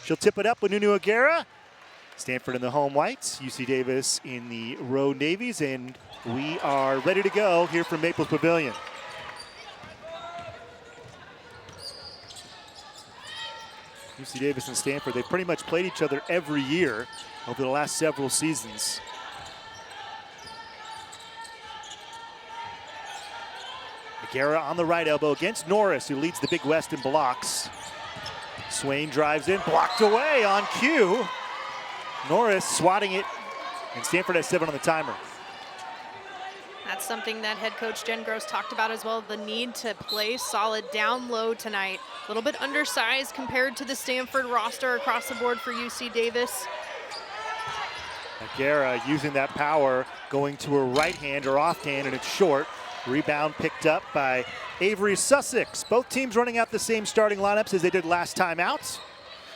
She'll tip it up with Nunu Agara. Stanford in the home whites, UC Davis in the road navies, and we are ready to go here from Maples Pavilion. UC Davis and Stanford, they've pretty much played each other every year over the last several seasons. Agara on the right elbow against Norris, who leads the Big West in blocks. Swain drives in, blocked away on cue. Norris swatting it, and Stanford has 7 on the timer. That's something that head coach Jen Gross talked about as well, the need to play solid down low tonight. A little bit undersized compared to the Stanford roster across the board for UC Davis. Agara using that power, going to her right hand or offhand, and it's short. Rebound picked up by Avery Sussex. Both teams running out the same starting lineups as they did last time out.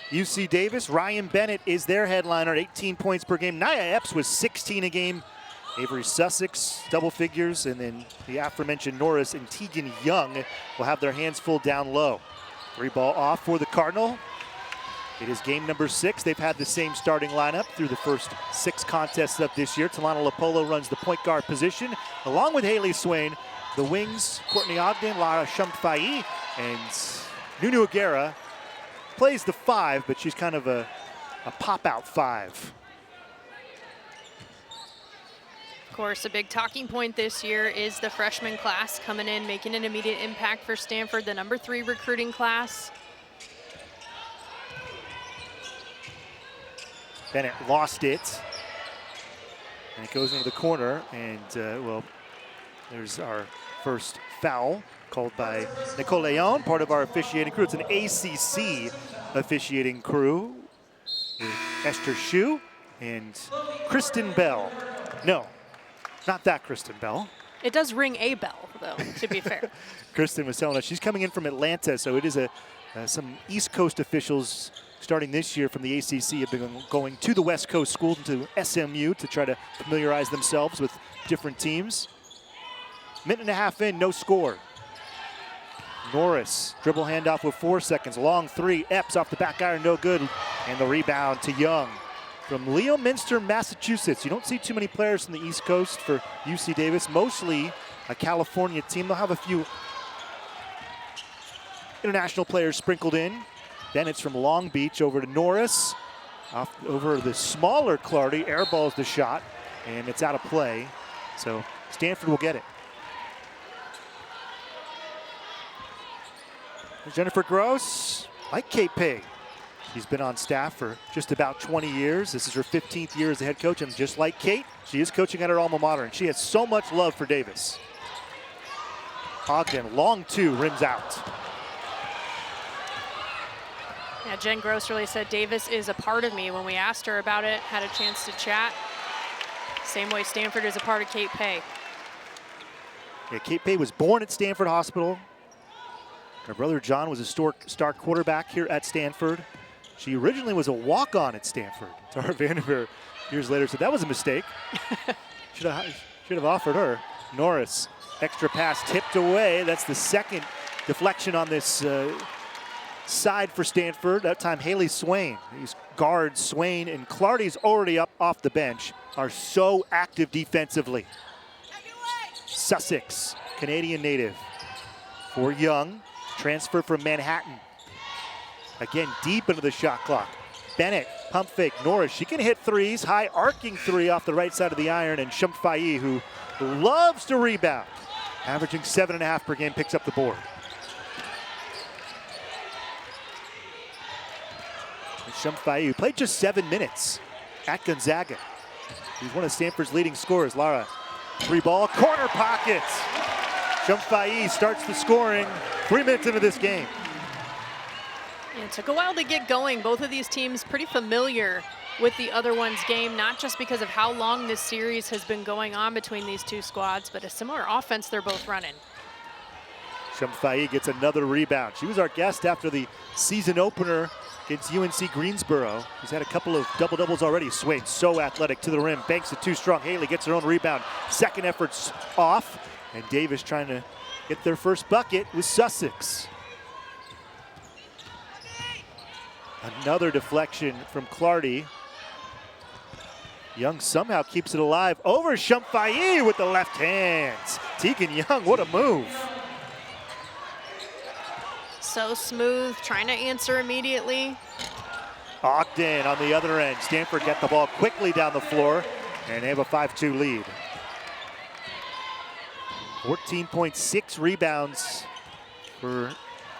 UC Davis, Ryan Bennett is their headliner, 18 points per game. Nia Epps was 16 a game. Avery Sussex, double figures, and then the aforementioned Norris and Tegan Young will have their hands full down low. 3-ball off for the Cardinal. It is game number 6. They've had the same starting lineup through the first 6 contests of this year. Talana Lopolo runs the point guard position, along with Haley Swain. The wings, Courtney Ogden, Lara Somfai, and Nunu Agara plays the 5, but she's kind of a pop-out 5. Of course, a big talking point this year is the freshman class coming in, making an immediate impact for Stanford, the number 3 recruiting class. Bennett lost it, and it goes into the corner, and well, there's our first foul called by Nicole Leon, part of our officiating crew. It's an ACC officiating crew with Esther Shue and Kristen Bell. No, not that Kristen Bell. It does ring a bell, though, to be fair. Kristen was telling us she's coming in from Atlanta, so it is some East Coast officials starting this year from the ACC have been going to the West Coast school, to SMU, to try to familiarize themselves with different teams. Minute and a half in, no score. Norris, dribble handoff with 4 seconds. Long 3, Epps off the back iron, no good. And the rebound to Young from Leominster, Massachusetts. You don't see too many players from the East Coast for UC Davis, mostly a California team. They'll have a few international players sprinkled in. Bennett's from Long Beach over to Norris. Off over the smaller Clardy, airballs the shot, and it's out of play. So Stanford will get it. Jennifer Gross, like Kate Paye. She's been on staff for just about 20 years. This is her 15th year as the head coach, and just like Kate, she is coaching at her alma mater, and she has so much love for Davis. Ogden, long 2, rims out. Yeah, Jen Gross really said Davis is a part of me. When we asked her about it, had a chance to chat. Same way Stanford is a part of Kate Paye. Yeah, Kate Paye was born at Stanford Hospital. Her brother John was a star quarterback here at Stanford. She originally was a walk-on at Stanford. Tara Vanderveer years later said that was a mistake. should have offered her. Norris, extra pass tipped away. That's the second deflection on this side for Stanford. That time Haley Swain. These guards, Swain and Clardy's already up off the bench, are so active defensively. Sussex, Canadian native. For Young, transfer from Manhattan. Again, deep into the shot clock. Bennett, pump fake. Norris, she can hit threes. High arcing 3 off the right side of the iron. And Somfai, who loves to rebound, averaging 7.5 per game, picks up the board. Somfai, who played just 7 minutes at Gonzaga. He's one of Stanford's leading scorers. Lara, 3-ball, corner pockets. Somfai starts the scoring 3 minutes into this game. Yeah, it took a while to get going. Both of these teams pretty familiar with the other one's game, not just because of how long this series has been going on between these two squads, but a similar offense they're both running. Somfai gets another rebound. She was our guest after the season opener against UNC Greensboro. He's had a couple of double-doubles already. Swain, so athletic to the rim, banks it too strong. Haley gets her own rebound. Second effort's off, and Davis trying to get their first bucket with Sussex. Another deflection from Clardy. Young somehow keeps it alive over Somfai with the left hands. Tegan Young, what a move. So smooth, trying to answer immediately. Ogden on the other end. Stanford got the ball quickly down the floor, and they have a 5-2 lead. 14.6 rebounds for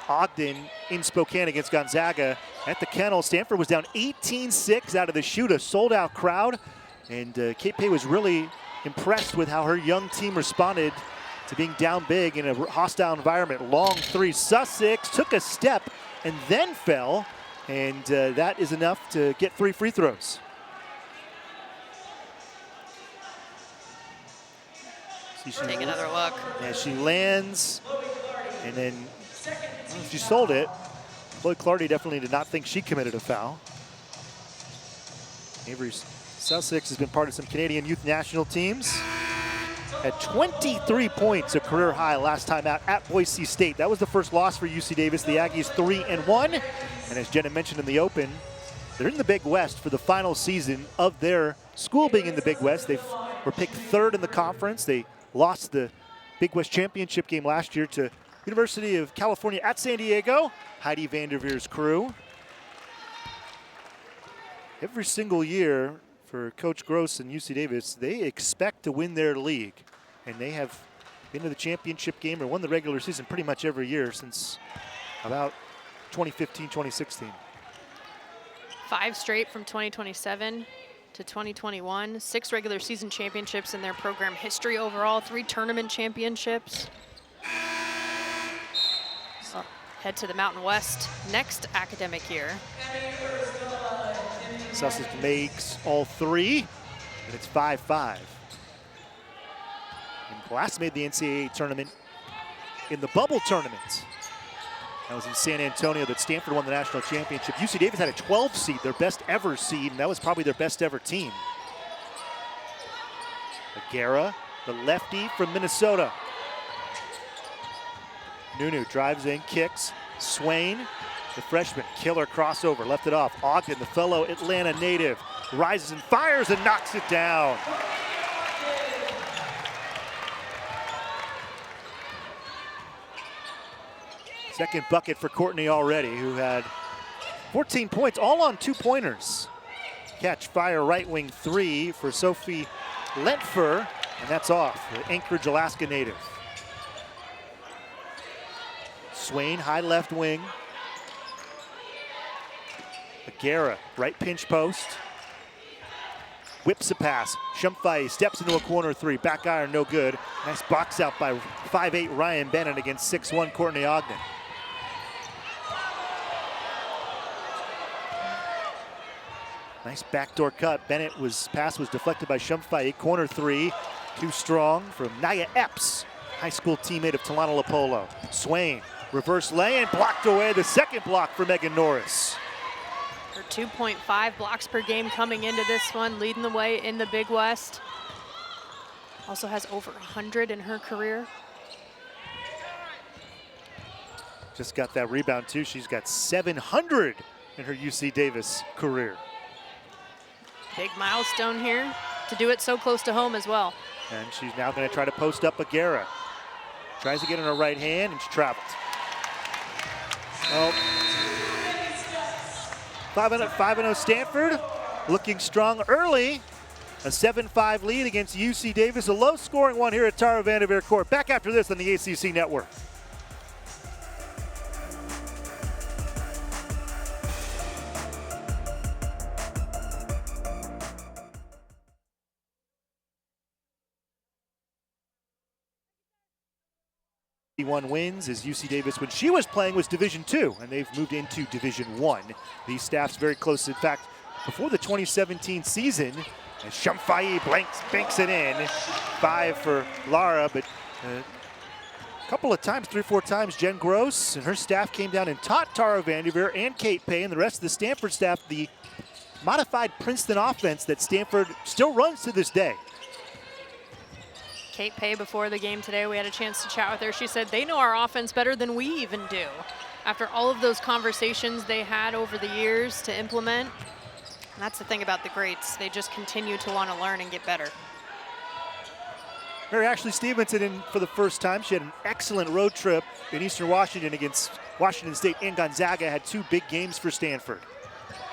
Ogden in Spokane against Gonzaga. At the kennel, Stanford was down 18-6 out of the shoot, a sold-out crowd. And Kate Paye was really impressed with how her young team responded to being down big in a hostile environment. Long three. Sussex took a step and then fell, and that is enough to get 3 free throws. Take another look. Yeah, she lands, and then she sold it. Chloe Clardy definitely did not think she committed a foul. Avery Sussex has been part of some Canadian youth national teams. Had 23 points, a career high last time out at Boise State. That was the first loss for UC Davis. The Aggies 3-1. And as Jenna mentioned in the open, they're in the Big West for the final season of their school being in the Big West. They were picked 3rd in the conference. They lost the Big West championship game last year to University of California at San Diego. Heidi Vanderveer's crew. Every single year for Coach Gross and UC Davis, they expect to win their league. And they have been to the championship game or won the regular season pretty much every year since about 2015, 2016. 5 straight from 2027 to 2021. 6 regular season championships in their program history overall. 3 tournament championships. So head to the Mountain West next academic year. Sussex makes all 3, and it's 5-5. And Glass made the NCAA tournament in the bubble tournament. That was in San Antonio that Stanford won the national championship. UC Davis had a 12 seed, their best ever seed, and that was probably their best ever team. Agara, the lefty from Minnesota. Nunu drives in, kicks. Swain, the freshman, killer crossover, left it off. Ogden, the fellow Atlanta native, rises and fires and knocks it down. Second bucket for Courtney already, who had 14 points, all on 2-pointers. Catch, fire, right wing 3 for Sophie Lentfer, and that's off, the Anchorage, Alaska native. Swain, high left wing. Agara, right pinch post. Whips a pass. Somfai steps into a corner 3. Back iron, no good. Nice box out by 5'8" Ryan Bennett against 6'1" Courtney Ogden. Nice backdoor cut. Bennett's pass was deflected by Somfai. Corner 3, too strong from Naya Epps, high school teammate of Talana Lapolo. Swain, reverse lay and blocked away. The second block for Megan Norris. Her 2.5 blocks per game coming into this one, leading the way in the Big West. Also has over 100 in her career. Just got that rebound too. She's got 700 in her UC Davis career. Big milestone here to do it so close to home as well. And she's now going to try to post up Agara. Tries to get in her right hand and she traveled. Oh. 5-0 Stanford, looking strong early. A 7-5 lead against UC Davis. A low-scoring one here at Tara Vanderveer Court. Back after this on the ACC Network. Wins as UC Davis, when she was playing, was Division II, and they've moved into Division I. These staffs very close. In fact, before the 2017 season, as Somfai banks it in. 5 for Lara, but a couple of times, 3-4 times, Jen Gross and her staff came down and taught Tara Vanderveer and Kate Paye and the rest of the Stanford staff the modified Princeton offense that Stanford still runs to this day. Kate Paye, before the game today, we had a chance to chat with her. She said they know our offense better than we even do. after all of those conversations they had over the years to implement. And that's the thing about the greats. They just continue to want to learn and get better. Mary Ashley Stevenson in for the first time. She had an excellent road trip in Eastern Washington against Washington State and Gonzaga. Had 2 big games for Stanford.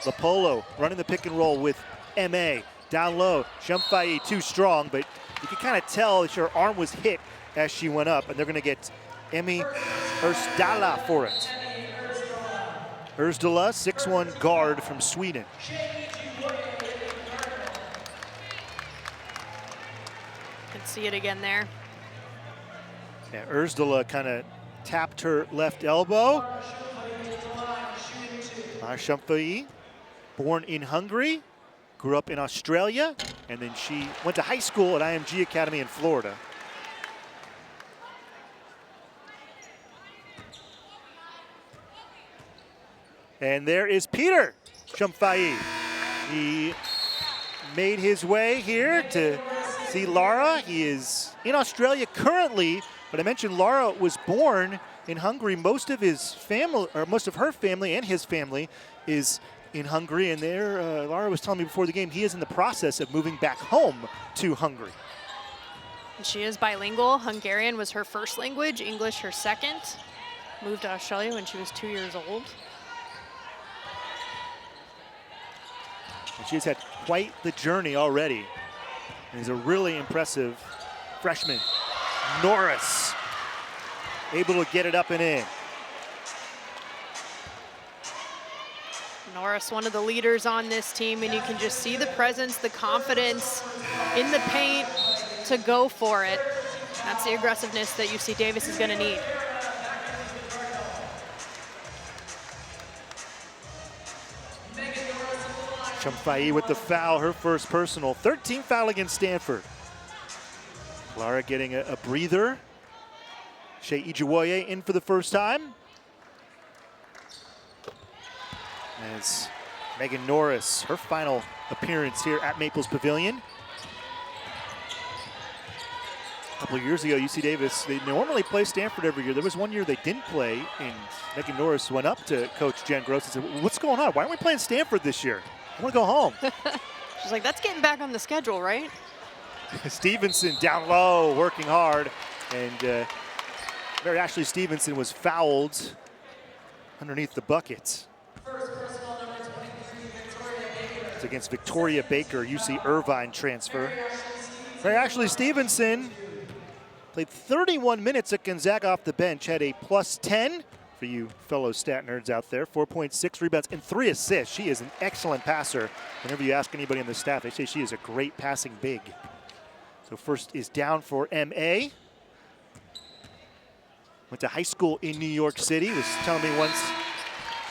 LaPolo running the pick and roll with M.A. Down low, Somfai too strong, but you can kind of tell that her arm was hit as she went up, and they're going to get Emmy Ersdala for it. Ersdala, 6'1" guard from Sweden. Can see it again there. Yeah, Ersdala kind of tapped her left elbow. Somfai, born in Hungary, grew up in Australia, and then she went to high school at IMG Academy in Florida. And there is Peter Somfai. He made his way here to see Lara. He is in Australia currently, but I mentioned Lara was born in Hungary. Most of his family, or most of her family and his family, is in Hungary. And there, Lara was telling me before the game, he is in the process of moving back home to Hungary. And she is bilingual. Hungarian was her first language, English her second. Moved to Australia when she was 2 years old. And she has had quite the journey already. And is a really impressive freshman. Norris, able to get it up and in. Norris, one of the leaders on this team, and you can just see the presence, the confidence in the paint to go for it. That's the aggressiveness that UC Davis is going to need. Somfai with the foul, her first personal. 13th foul against Stanford. Lara getting a breather. Shea Ijiwoye in for the first time. As Megan Norris, her final appearance here at Maples Pavilion. A couple of years ago, UC Davis, they normally play Stanford every year. There was one year they didn't play, and Megan Norris went up to Coach Jen Gross and said, "What's going on? Why aren't we playing Stanford this year? I want to go home." She's like, that's getting back on the schedule, right? Stevenson down low, working hard, and Mary Ashley Stevenson was fouled underneath the bucket. It's against Victoria Baker, UC Irvine transfer. Mary Ashley Stevenson played 31 minutes at Gonzaga off the bench, had a +10 for you fellow stat nerds out there, 4.6 rebounds and 3 assists. She is an excellent passer. Whenever you ask anybody on the staff, they say she is a great passing big. So first is down for M.A. Went to high school in New York City. Was telling me once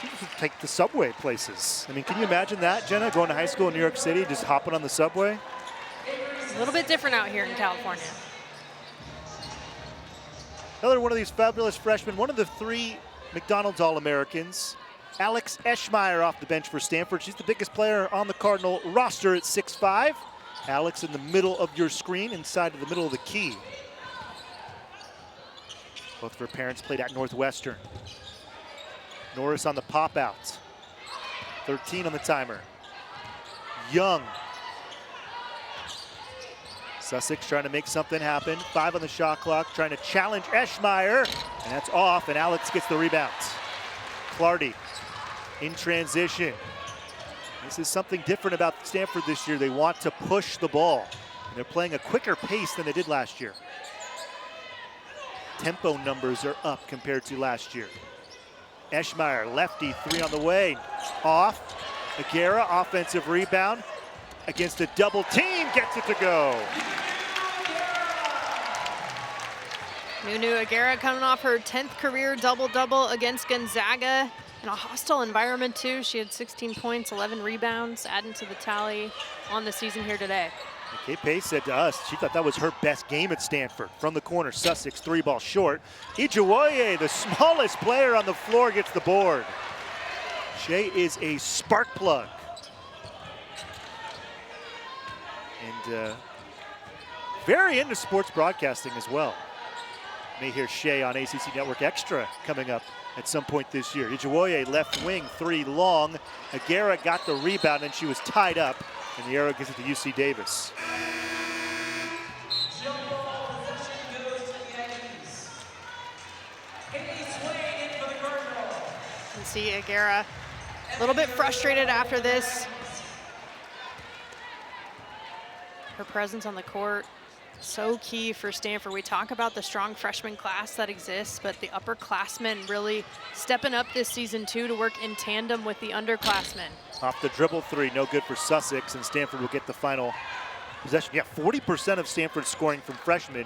she would take the subway places. I mean, can you imagine that, Jenna, going to high school in New York City, just hopping on the subway? A little bit different out here in California. Another one of these fabulous freshmen, one of the 3 McDonald's All-Americans, Alex Eschmeyer off the bench for Stanford. She's the biggest player on the Cardinal roster at 6'5". Alex in the middle of your screen, inside of the middle of the key. Both of her parents played at Northwestern. Norris on the pop out. 13 on the timer. Young. Sussex trying to make something happen. 5 on the shot clock, trying to challenge Eschmeyer, and that's off, and Alex gets the rebound. Clardy in transition. This is something different about Stanford this year. They want to push the ball, and they're playing a quicker pace than they did last year. Tempo numbers are up compared to last year. Eschmeyer, lefty, 3 on the way. Off. Agara, offensive rebound. Against a double team, gets it to go. Nunu Agara coming off her 10th career double-double against Gonzaga in a hostile environment too. She had 16 points, 11 rebounds, adding to the tally on the season here today. Kate Paye said to us she thought that was her best game at Stanford. From the corner, Sussex 3-ball short. Ijiwoye, the smallest player on the floor, gets the board. Shea is a spark plug. And very into sports broadcasting as well. May hear Shea on ACC Network Extra coming up at some point this year. Ijuwoye left wing, 3 long. Agara got the rebound and she was tied up, and the arrow gives it to UC Davis. You can see Agara a little bit frustrated after this. Her presence on the court, so key for Stanford. We talk about the strong freshman class that exists, but the upperclassmen really stepping up this season too to work in tandem with the underclassmen. Off the dribble 3, no good for Sussex, and Stanford will get the final possession. Yeah, 40% of Stanford's scoring from freshmen,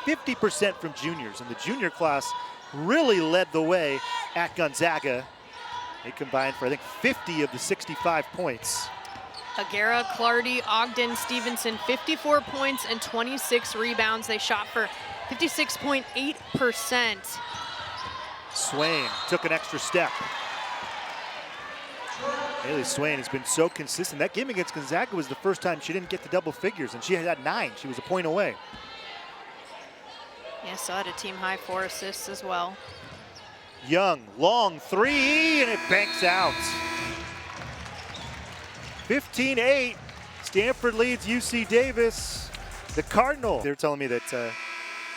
50% from juniors, and the junior class really led the way at Gonzaga. They combined for, I think, 50 of the 65 points. Agara, Clardy, Ogden, Stevenson, 54 points and 26 rebounds. They shot for 56.8%. Swain took an extra step. Haley Swain has been so consistent. That game against Gonzaga was the first time she didn't get to double figures, and she had 9. She was a point away. Yeah, so had a team high 4 assists as well. Young, long 3, and it banks out. 15-8, Stanford leads UC Davis. The Cardinal, they were telling me that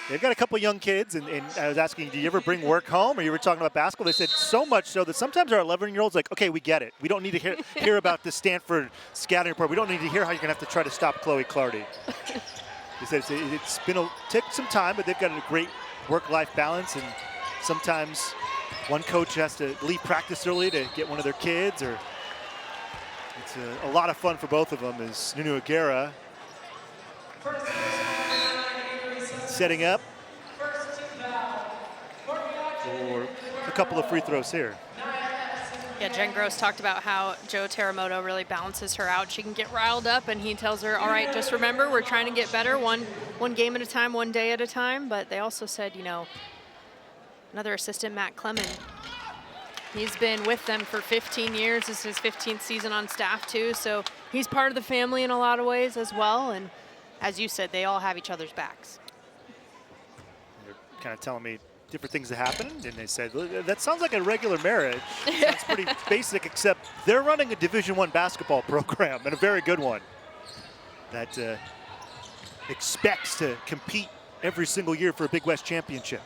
they've got a couple young kids, and I was asking, do you ever bring work home? Or you were talking about basketball. They said so much so that sometimes our 11-year-olds like, okay, we get it. We don't need to hear about the Stanford scouting report. We don't need to hear how you're gonna have to try to stop Chloe Clardy. They said it's been take some time, but they've got a great work-life balance, and sometimes one coach has to leave practice early to get one of their kids, or it's a lot of fun for both of them. As Nunu Agara setting up for a couple of free throws here. Yeah, Jen Gross talked about how Joe Teramoto really balances her out. She can get riled up, and he tells her, all right, just remember, we're trying to get better one game at a time, one day at a time. But they also said, you know, another assistant, Matt Clement, he's been with them for 15 years. This is his 15th season on staff, too. So he's part of the family in a lot of ways as well. And as you said, they all have each other's backs. They're kind of telling me different things that happened, and they said, that sounds like a regular marriage. Sounds pretty basic, except they're running a Division I basketball program, and a very good one, that expects to compete every single year for a Big West championship.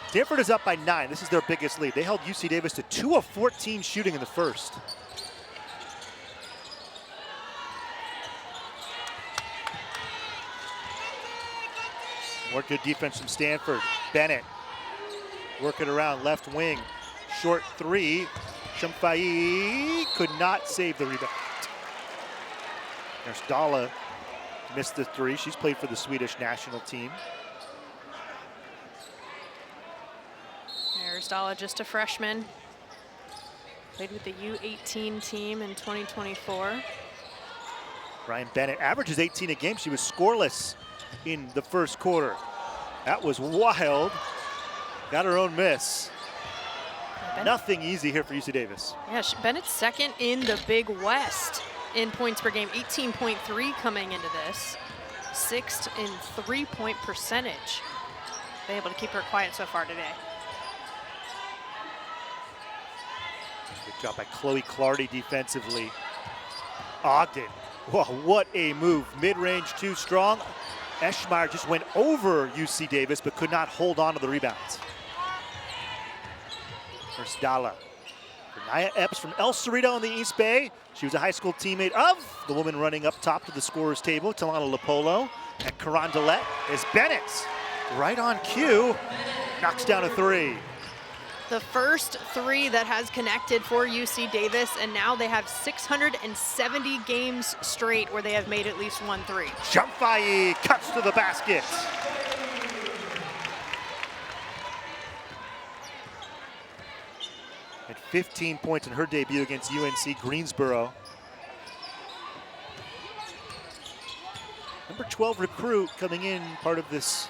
Stanford is up by 9. This is their biggest lead. They held UC Davis to 2 of 14 shooting in the first. More good defense from Stanford. Bennett working around left wing. Short 3. Somfai could not save the rebound. There's Dala, missed the 3. She's played for the Swedish national team. There's Dala, just a freshman. Played with the U18 team in 2024. Ryan Bennett averages 18 a game. She was scoreless in the first quarter. That was wild. Got her own miss. Nothing easy here for UC Davis. Yeah, Bennett's second in the Big West in points per game, 18.3 coming into this. 6th in 3-point percentage. Been able to keep her quiet so far today. Good job by Chloe Clardy defensively. Ogden, whoa, what a move. Mid-range too strong. Eschmeyer just went over UC Davis, but could not hold on to the rebounds. First Dala. Naya Epps from El Cerrito in the East Bay. She was a high school teammate of the woman running up top to the scorer's table, Talana Lopolo. And Carondelet is Bennett. Right on cue. Knocks down a 3. The first 3 that has connected for UC Davis, and now they have 670 games straight where they have made at least 1 3. Somfai cuts to the basket. At 15 points in her debut against UNC Greensboro. Number 12 recruit coming in, part of this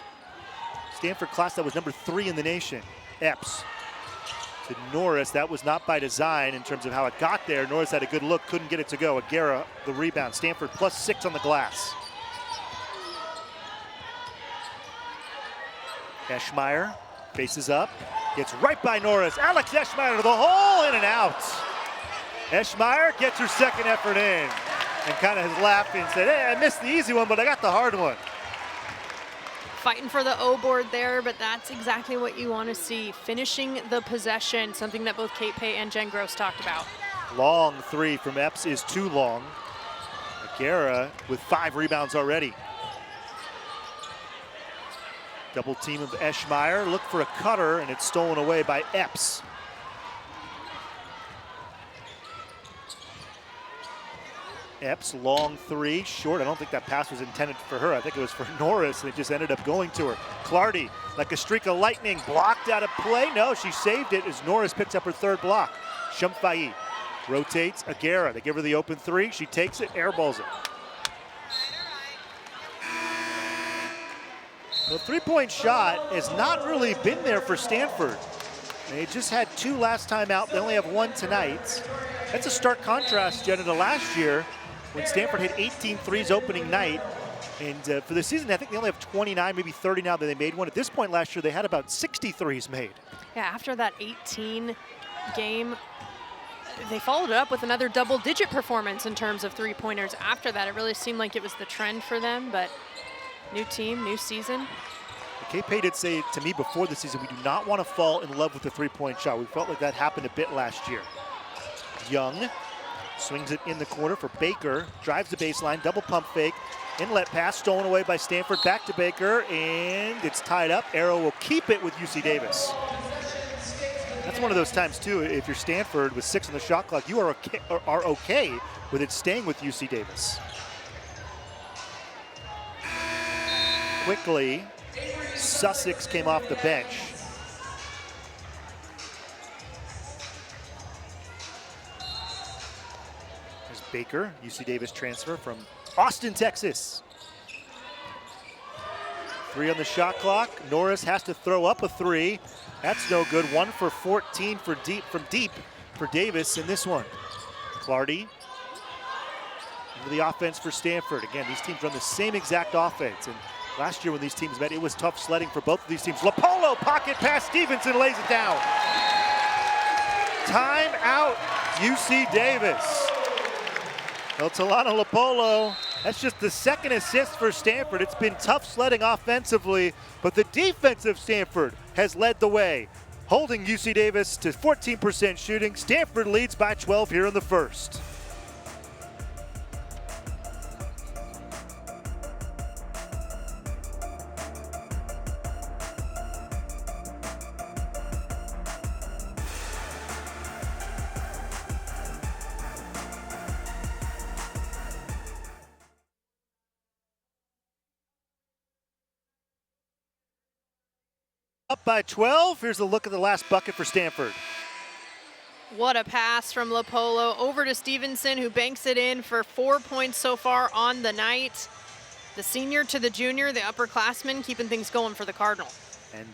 Stanford class that was number 3 in the nation. Epps to Norris. That was not by design in terms of how it got there. Norris had a good look, couldn't get it to go. Agara, the rebound. Stanford +6 on the glass. Eschmeyer faces up, gets right by Norris. Alex Eschmeyer to the hole, in and out. Eschmeyer gets her second effort in and kind of has laughed and said, hey, I missed the easy one, but I got the hard one. Fighting for the O board there, but that's exactly what you want to see. Finishing the possession, something that both Kate Paye and Jen Gross talked about. Long three from Epps is too long. Agara with 5 rebounds already. Double team of Eschmeyer, look for a cutter, and it's stolen away by Epps. Epps, long three, short. I don't think that pass was intended for her. I think it was for Norris, and it just ended up going to her. Clardy, like a streak of lightning, blocked out of play. No, she saved it as Norris picks up her 3rd block. Somfai rotates Agara. They give her the open 3. She takes it, airballs it. The 3-point shot has not really been there for Stanford. They just had 2 last time out. They only have 1 tonight. That's a stark contrast, Jenna, to last year when Stanford hit 18 threes opening night. And for the season, I think they only have 29, maybe 30 now that they made one. At this point last year, they had about 60 threes made. Yeah, after that 18 game, they followed it up with another double-digit performance in terms of 3-pointers. After that, it really seemed like it was the trend for them, but new team, new season. Kate Paye did say to me before the season, we do not want to fall in love with the 3-point shot. We felt like that happened a bit last year. Young swings it in the corner for Baker, drives the baseline, double pump fake, inlet pass stolen away by Stanford, back to Baker, and it's tied up. Arrow will keep it with UC Davis. That's one of those times too, if you're Stanford with 6 on the shot clock, you are okay with it staying with UC Davis. Quickly, Sussex came off the bench. There's Baker, UC Davis transfer from Austin, Texas. 3 on the shot clock. Norris has to throw up a 3. That's no good. 1 for 14 from deep for Davis in this one. Clardy into the offense for Stanford. Again, these teams run the same exact offense. And last year when these teams met, it was tough sledding for both of these teams. Lopolo, pocket pass, Stevenson lays it down. Time out, UC Davis. Well, Talana Lopolo, that's just the 2nd assist for Stanford. It's been tough sledding offensively, but the defense of Stanford has led the way, holding UC Davis to 14% shooting. Stanford leads by 12 here in the first. Up by 12. Here's a look at the last bucket for Stanford. What a pass from Lopolo over to Stevenson, who banks it in for 4 points so far on the night. The senior to the junior, the upperclassman, keeping things going for the Cardinal. And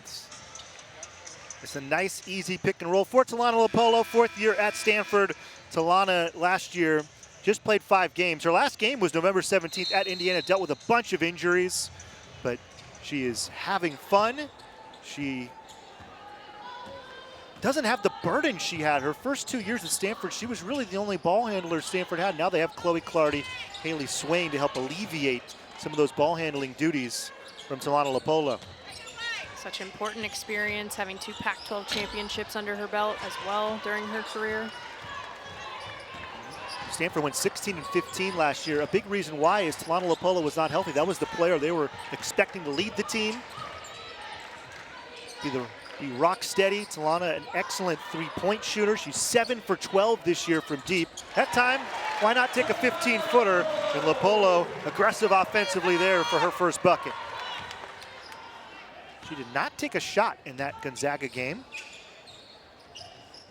it's a nice, easy pick and roll for Talana Lopolo, 4th year at Stanford. Talana last year just played 5 games. Her last game was November 17th at Indiana, dealt with a bunch of injuries, but she is having fun. She doesn't have the burden she had. Her first 2 years at Stanford, she was really the only ball handler Stanford had. Now they have Chloe Clardy, Haley Swain to help alleviate some of those ball handling duties from Talana Lopolo. Such important experience, having 2 Pac-12 championships under her belt as well during her career. Stanford went 16-15 last year. A big reason why is Talana Lopolo was not healthy. That was the player they were expecting to lead the team. Be rock steady. Talana, an excellent 3-point shooter. She's 7 for 12 this year from deep. That time, why not take a 15-footer? And Lopolo aggressive offensively there for her first bucket. She did not take a shot in that Gonzaga game.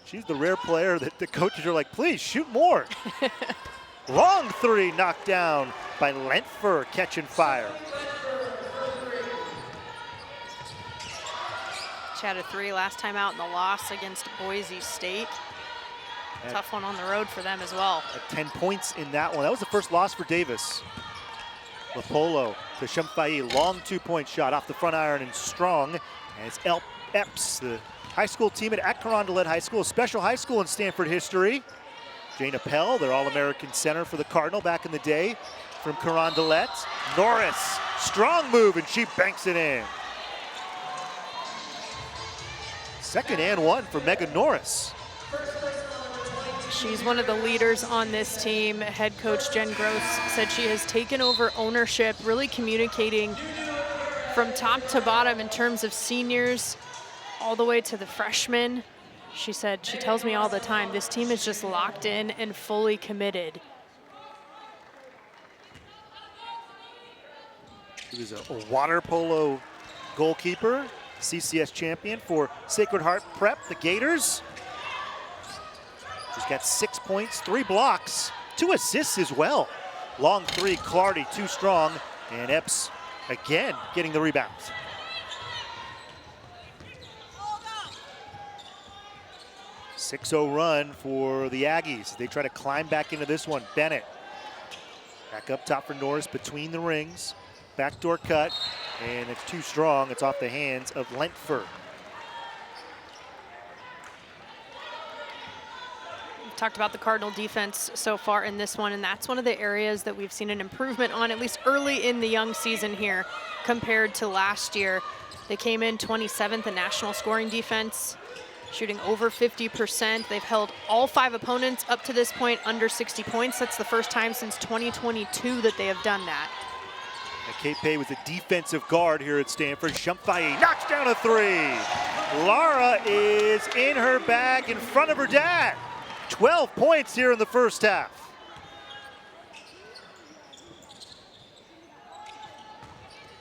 She's the rare player that the coaches are like, please shoot more. Long 3 knocked down by Lentfer, catching fire. She had a 3 last time out in the loss against Boise State. Tough one on the road for them as well. 10 points in that one. That was the first loss for Davis. Lopolo to Somfai, long 2-point shot off the front iron and strong. And it's Epps, the high school team at Carondelet High School, a special high school in Stanford history. Jane Appel, their All-American center for the Cardinal back in the day from Carondelet. Norris, strong move, and she banks it in. Second and one for Megan Norris. She's one of the leaders on this team. Head coach Jen Gross said she has taken over ownership, really communicating from top to bottom in terms of seniors all the way to the freshmen. She said, she tells me all the time, this team is just locked in and fully committed. She was a water polo goalkeeper, CCS champion for Sacred Heart Prep, the Gators. She's got 6 points, 3 blocks, 2 assists as well. Long three, Clardy too strong, and Epps again getting the rebounds. .6-0 run for the Aggies. They try to climb back into this one. Bennett back up top for Norris between the rings. Backdoor cut, and it's too strong. It's off the hands of Lentford. We've talked about the Cardinal defense so far in this one, and that's one of the areas that we've seen an improvement on, at least early in the young season here compared to last year. They came in 27th in national scoring defense, shooting over 50%. They've held all 5 opponents up to this point under 60 points. That's the first time since 2022 that they have done that. And Kate Paye was a defensive guard here at Stanford. Somfai knocks down a 3. Lara is in her bag in front of her dad. 12 points here in the first half.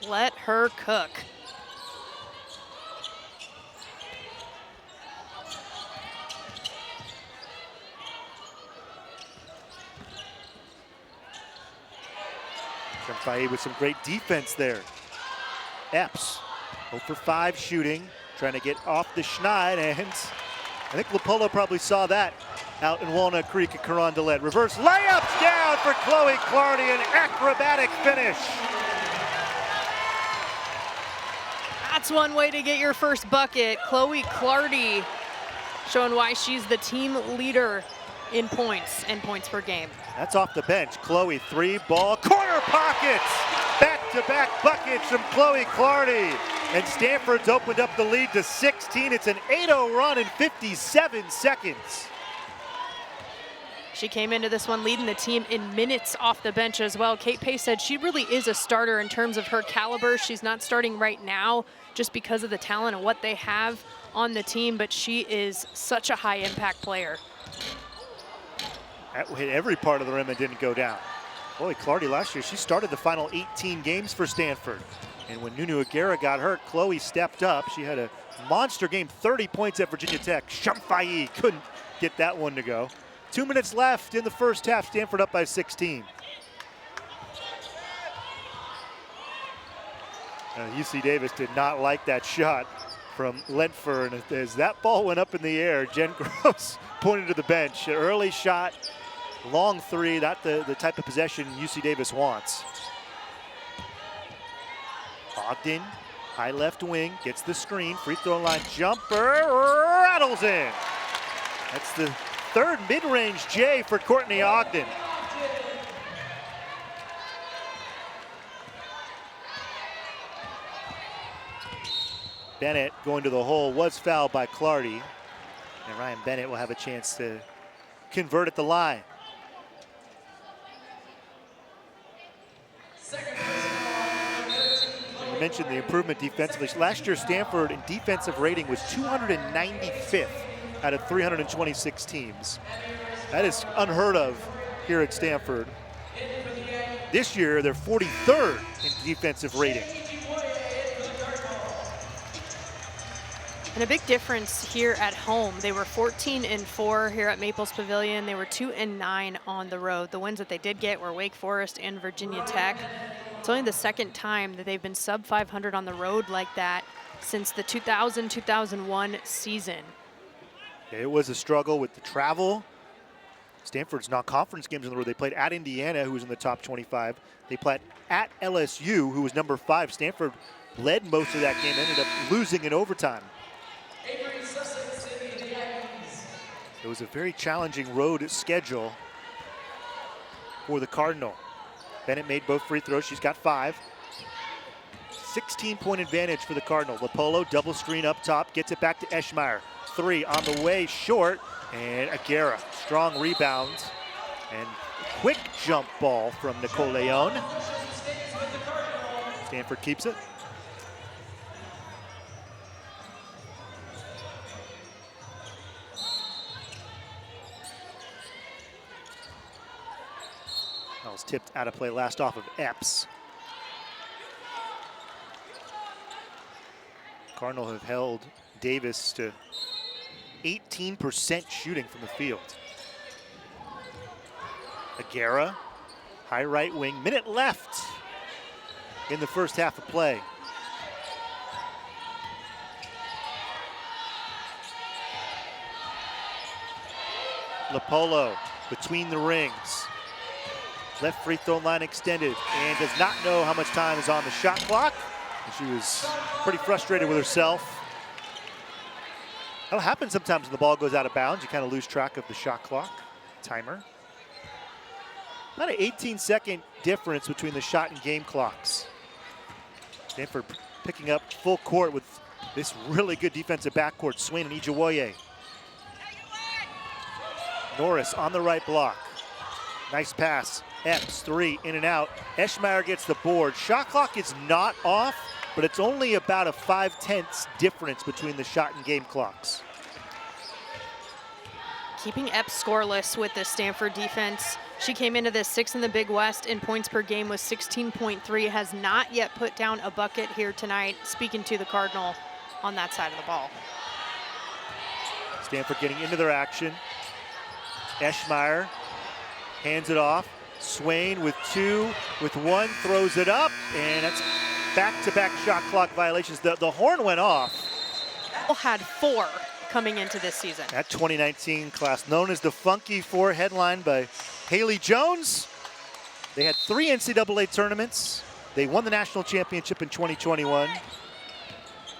Let her cook. Somfai with some great defense there. Epps, 0 for 5 shooting, trying to get off the schneid, and I think Lopolo probably saw that out in Walnut Creek at Carondelet. Reverse layups down for Chloe Clardy, an acrobatic finish. That's one way to get your first bucket. Chloe Clardy showing why she's the team leader in points and points per game. That's off the bench. Chloe, 3-ball, corner pockets. Back-to-back buckets from Chloe Clardy. And Stanford's opened up the lead to 16. It's an 8-0 run in 57 seconds. She came into this one leading the team in minutes off the bench as well. Kate Paye said she really is a starter in terms of her caliber. She's not starting right now just because of the talent and what they have on the team, but she is such a high impact player. That hit every part of the rim and didn't go down. Boy, Clardy last year, she started the final 18 games for Stanford. And when Nunu Agara got hurt, Chloe stepped up. She had a monster game, 30 points at Virginia Tech. Somfai couldn't get that one to go. 2 minutes left in the first half, Stanford up by 16. UC Davis did not like that shot from Lentford. And as that ball went up in the air, Jen Gross pointed to the bench. An early shot, long 3, not the type of possession UC Davis wants. Ogden, high left wing, gets the screen, free throw line jumper, rattles in. That's the 3rd mid-range J for Courtney Ogden. Bennett going to the hole, was fouled by Clardy. And Ryan Bennett will have a chance to convert at the line. You mentioned the improvement defensively. Last year, Stanford in defensive rating was 295th out of 326 teams. That is unheard of here at Stanford. This year, they're 43rd in defensive rating. And a big difference here at home. They were 14-4 here at Maples Pavilion. They were 2-9 on the road. The wins that they did get were Wake Forest and Virginia Tech. It's only the 2nd time that they've been sub 500 on the road like that since the 2000-2001 season. It was a struggle with the travel. Stanford's non-conference games on the road. They played at Indiana, who was in the top 25. They played at LSU, who was number 5. Stanford led most of that game, ended up losing in overtime. It was a very challenging road schedule for the Cardinal. Bennett made both free throws. She's got 5. 16-point advantage for the Cardinal. Lopolo double screen up top, gets it back to Eschmeyer. 3 on the way, short, and Agara. Strong rebound and quick jump ball from Nicole Leon. Stanford keeps it. That was tipped out of play, last off of Epps. Cardinal have held Davis to 18% shooting from the field. Agara, high right wing, minute left in the first half of play. Lopolo between the rings. Left free throw line extended and does not know how much time is on the shot clock. She was pretty frustrated with herself. That'll happen sometimes when the ball goes out of bounds. You kind of lose track of the shot clock timer. About an 18-second difference between the shot and game clocks. Stanford picking up full court with this really good defensive backcourt. Swain and Ijawoye. Norris on the right block. Nice pass. Epps, 3, in and out. Eschmeyer gets the board. Shot clock is not off, but it's only about a 5/10 difference between the shot and game clocks. Keeping Epps scoreless with the Stanford defense. She came into this 6th in the Big West in points per game with 16.3. Has not yet put down a bucket here tonight. Speaking to the Cardinal on that side of the ball. Stanford getting into their action. Eschmeyer hands it off. Swain with 2, with 1, throws it up, and that's back-to-back shot clock violations. The horn went off. Had 4 coming into this season. That 2019 class, known as the Funky Four, headlined by Haley Jones. They had 3 NCAA tournaments. They won the national championship in 2021.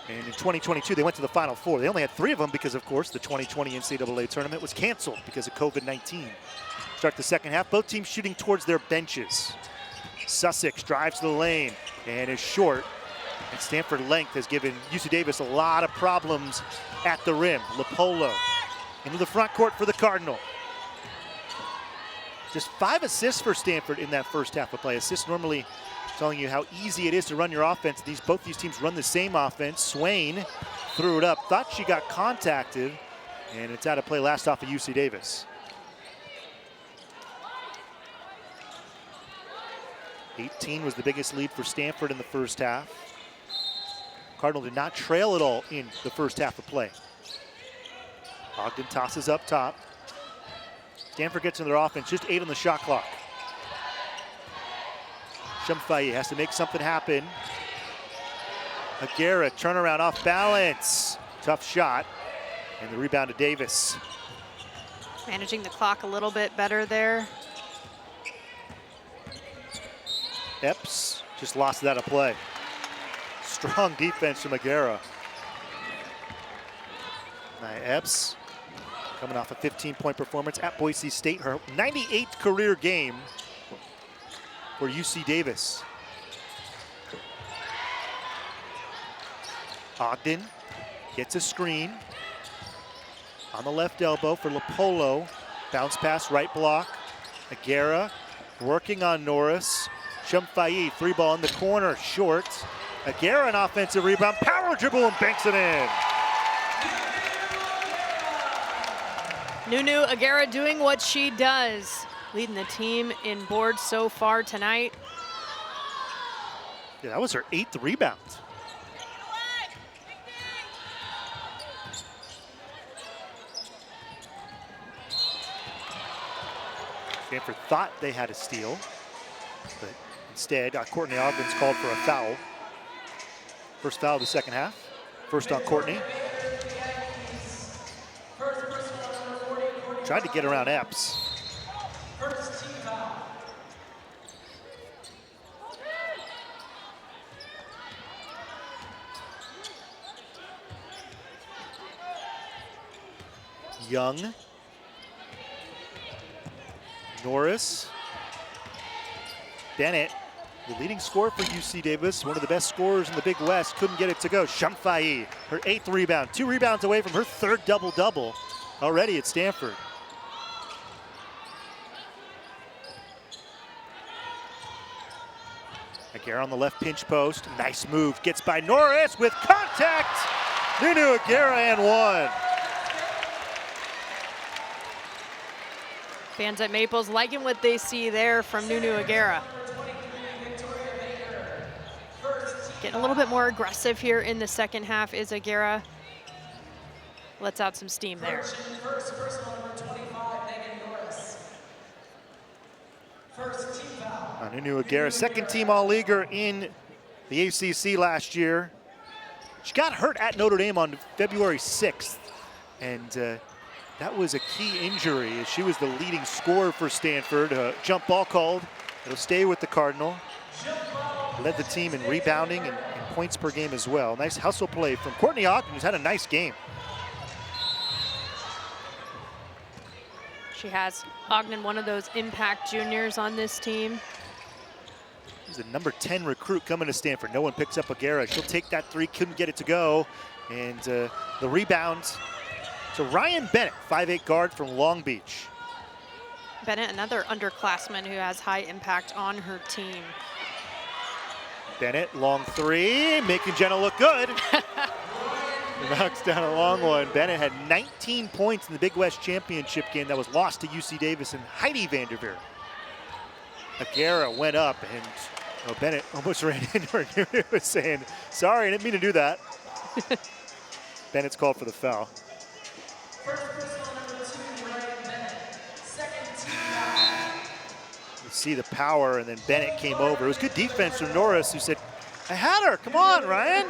And in 2022, they went to the Final Four. They only had 3 of them because, of course, the 2020 NCAA tournament was canceled because of COVID-19. Start the second half, both teams shooting towards their benches. Sussex drives to the lane and is short. And Stanford length has given UC Davis a lot of problems at the rim. Lopolo into the front court for the Cardinal. Just 5 assists for Stanford in that first half of play. Assists normally telling you how easy it is to run your offense. Both these teams run the same offense. Swain threw it up, thought she got contacted, and it's out of play, last off of UC Davis. 18 was the biggest lead for Stanford in the first half. Cardinal did not trail at all in the first half of play. Ogden tosses up top. Stanford gets into their offense, just 8 on the shot clock. Somfai has to make something happen. Agara, turnaround off balance. Tough shot, and the rebound to Davis. Managing the clock a little bit better there. Epps just lost that of play. Strong defense from Agara. Now Epps coming off a 15-point performance at Boise State. Her 98th career game for UC Davis. Ogden gets a screen on the left elbow for Lopolo. Bounce pass, right block. Agara working on Norris. Somfai, 3-ball in the corner, short. Agara, an offensive rebound, power dribble, and banks it in. Nunu Agara doing what she does, leading the team in boards so far tonight. Yeah, that was her 8th rebound. Stanford thought they had a steal, but instead, Courtney Ogden's called for a foul. First foul of the second half. First on Courtney. Tried to get around Epps. Young. Norris. Bennett, the leading scorer for UC Davis, one of the best scorers in the Big West, couldn't get it to go. Somfai, her 8th rebound. 2 rebounds away from her 3rd double-double already at Stanford. Agara on the left pinch post. Nice move. Gets by Norris with contact. Nunu Agara and 1. Fans at Maples liking what they see there from Nunu Agara. Getting a little bit more aggressive here in the second half is Agara. Lets out some steam there. Nunu Agara, 2nd team All-Leaguer in the ACC last year. She got hurt at Notre Dame on February 6th, and that was a key injury as she was the leading scorer for Stanford. Jump ball called. It'll stay with the Cardinal. Led the team in rebounding and points per game as well. Nice hustle play from Courtney Ogden, who's had a nice game. She has Ogden, one of those impact juniors on this team. He's a number 10 recruit coming to Stanford. No one picks up Agara. She'll take that 3, couldn't get it to go. And the rebound to Ryan Bennett, 5'8" guard from Long Beach. Bennett, another underclassman who has high impact on her team. Bennett, long 3, making Jenna look good. Knocks down a long one. Bennett had 19 points in the Big West Championship game that was lost to UC Davis and Heidi Vanderveer. Agara went up and Bennett almost ran into her. Nunu was saying, sorry, I didn't mean to do that. Bennett's called for the foul. You see the power, and then Bennett came over. It was good defense from Norris, who said, I had her, come on, Ryan.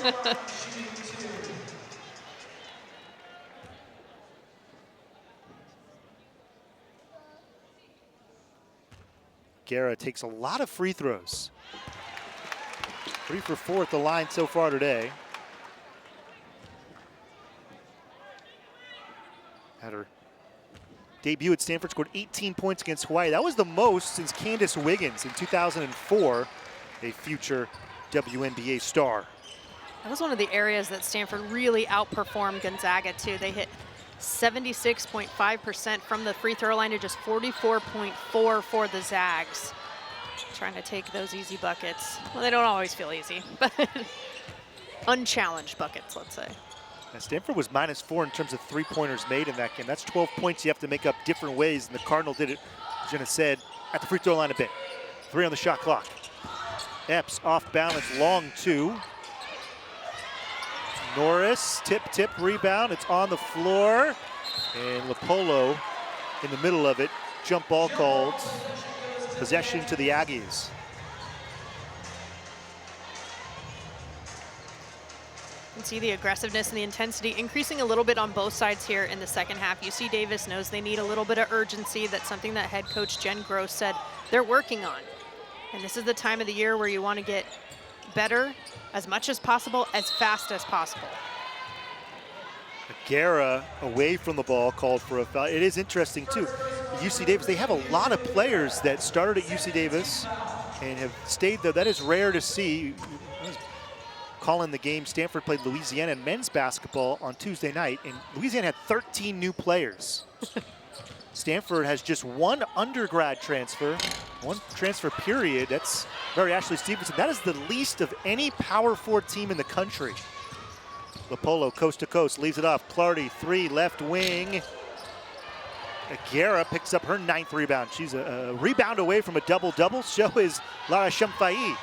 Agara takes a lot of free throws. 3 for 4 at the line so far today. Had her debut at Stanford, scored 18 points against Hawaii. That was the most since Candace Wiggins in 2004, a future WNBA star. That was one of the areas that Stanford really outperformed Gonzaga too. They hit 76.5% from the free throw line to just 44.4 for the Zags. Trying to take those easy buckets. Well, they don't always feel easy, but unchallenged buckets, let's say. Now, Stanford was -4 in terms of 3-pointers made in that game. That's 12 points you have to make up different ways, and the Cardinal did it, as Jenna said, at the free throw line a bit. 3 on the shot clock. Epps off balance, long 2. Norris, tip, rebound. It's on the floor. And Lopolo in the middle of it. Jump ball called. Possession to the Aggies. You can see the aggressiveness and the intensity increasing a little bit on both sides here in the second half. UC Davis knows they need a little bit of urgency. That's something that head coach Jen Gross said they're working on. And this is the time of the year where you want to get better as much as possible, as fast as possible. Agara away from the ball, called for a foul. It is interesting too. UC Davis, they have a lot of players that started at UC Davis and have stayed there. That is rare to see. Calling the game, Stanford played Louisiana in men's basketball on Tuesday night, and Louisiana had 13 new players. Stanford has just 1 undergrad transfer, 1 transfer period. That's Mary Ashley Stevenson. That is the least of any Power 4 team in the country. Lopolo, coast to coast, leaves it off. Clardy, 3, left wing. Agara picks up her 9th rebound. She's a rebound away from a double-double. So is Lara Somfai.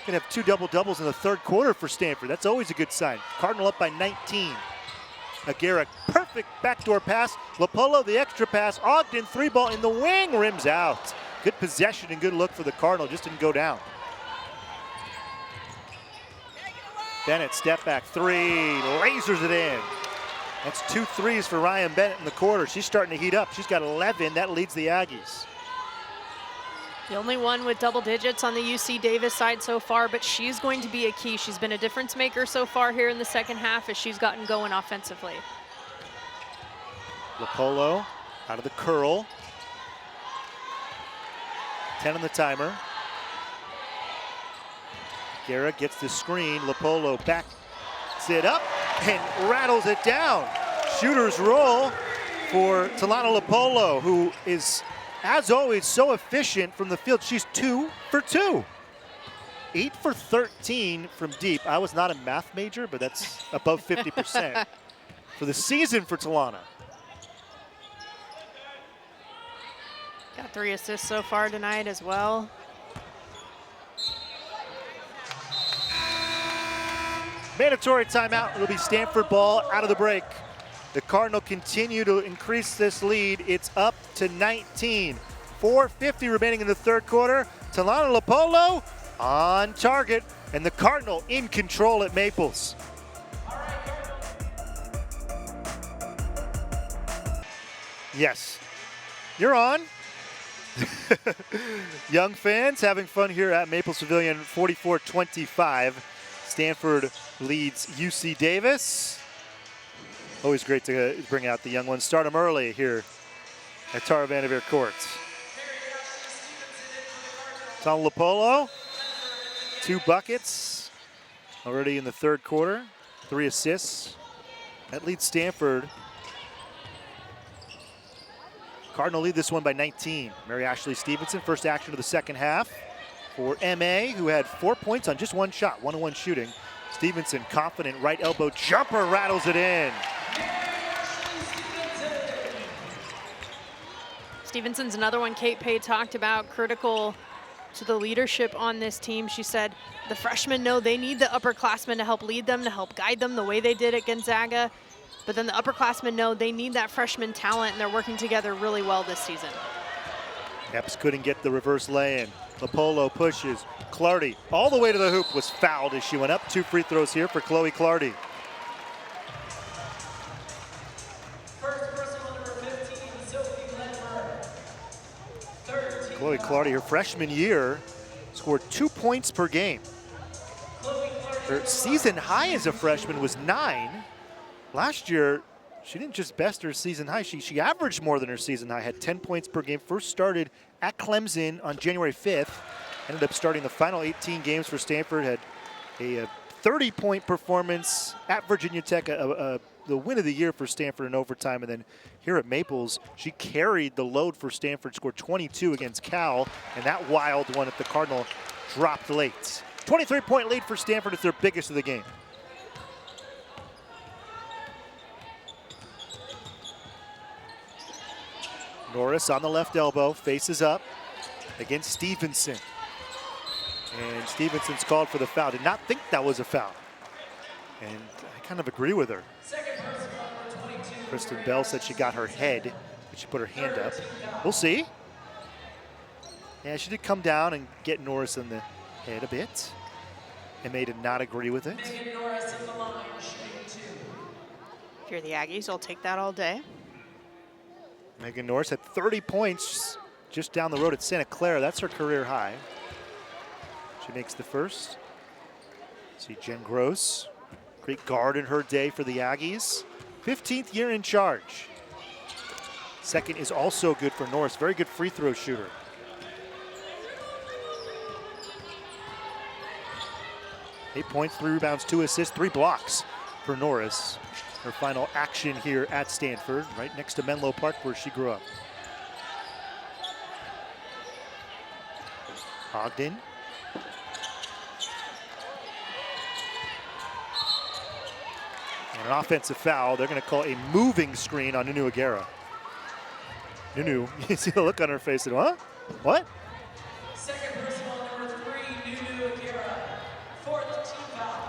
Gonna have 2 double-doubles in the 3rd quarter for Stanford. That's always a good sign. Cardinal up by 19. Agara, perfect backdoor pass. Lopolo, the extra pass. Ogden, 3-ball in the wing, rims out. Good possession and good look for the Cardinal, just didn't go down. Bennett, step back 3, lasers it in. That's 2 threes for Ryan Bennett in the quarter. She's starting to heat up. She's got 11, that leads the Aggies. The only one with double digits on the UC Davis side so far, but she's going to be a key. She's been a difference maker so far here in the second half as she's gotten going offensively. Lopolo out of the curl. 10 on the timer. Agara gets the screen. Lopolo backs it up and rattles it down. Shooter's roll for Talana Lopolo, who is, as always, so efficient from the field. She's 2 for 2. 8 for 13 from deep. I was not a math major, but that's above 50% for the season for Talana. Got 3 assists so far tonight as well. Mandatory timeout. It'll be Stanford ball out of the break. The Cardinal continue to increase this lead. It's up to 19. 4:50 remaining in the third quarter. Talana Lopolo on target, and the Cardinal in control at Maples. Yes, you're on. Young fans having fun here at Maples Pavilion, 44-25. Stanford leads UC Davis. Always great to bring out the young ones. Start them early here at Tara Vanderveer Courts. Tom Lopolo, 2 buckets already in the third quarter, 3 assists. That leads Stanford. Cardinal lead this one by 19. Mary Ashley Stevenson, first action of the second half for MA, who had 4 points on just 1 shot, 1-1 shooting. Stevenson, confident right elbow jumper, rattles it in. Stevenson's another one Kate Paye talked about, critical to the leadership on this team. She said the freshmen know they need the upperclassmen to help lead them, to help guide them the way they did at Gonzaga. But then the upperclassmen know they need that freshman talent, and they're working together really well this season. Epps couldn't get the reverse lay-in. Lopolo pushes. Clardy all the way to the hoop, was fouled as she went up. 2 free throws here for Chloe Clardy. Chloe Clardy, her freshman year, scored 2 points per game. Her season high as a freshman was 9. Last year, she didn't just best her season high, she averaged more than her season high, had 10 points per game. First started at Clemson on January 5th. Ended up starting the final 18 games for Stanford, had a 30-point performance at Virginia Tech, the win of the year for Stanford in overtime. And then here at Maples, she carried the load for Stanford, scored 22 against Cal, and that wild one at the Cardinal dropped late. 23-point lead for Stanford. It's their biggest of the game. Norris on the left elbow, faces up against Stevenson. And Stevenson's called for the foul. Did not think that was a foul. And I kind of agree with her. Kristen Bell said she got her head, but she put her hand up. We'll see. Yeah, she did come down and get Norris in the head a bit. MA did not agree with it. If you're the Aggies, I'll take that all day. Megan Norris had 30 points just down the road at Santa Clara. That's her career high. She makes the first. See Jen Gross, great guard in her day for the Aggies. 15th year in charge. Second is also good for Norris. Very good free throw shooter. Eight points, 3 rebounds, 2 assists, 3 blocks for Norris. Her final action here at Stanford, right next to Menlo Park where she grew up. Ogden. And an offensive foul. They're going to call a moving screen on Nunu Agara. Nunu, you see the look on her face. And, huh? What? Second personal, number 3, Nunu Agara. 4th team foul.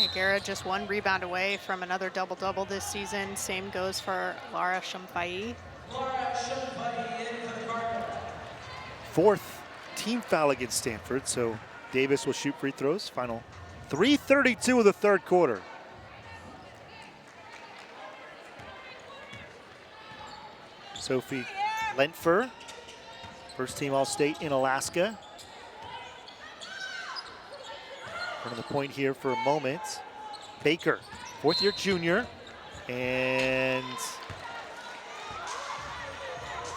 Agara just 1 rebound away from another double-double this season. Same goes for Lara Somfai. Lara Somfai in for the Cardinals. 4th team foul against Stanford, so Davis will shoot free throws. Final 3:32 of the third quarter. Sophie Lentfer, first team All-State in Alaska. Running the point here for a moment. Baker, 4th year junior. And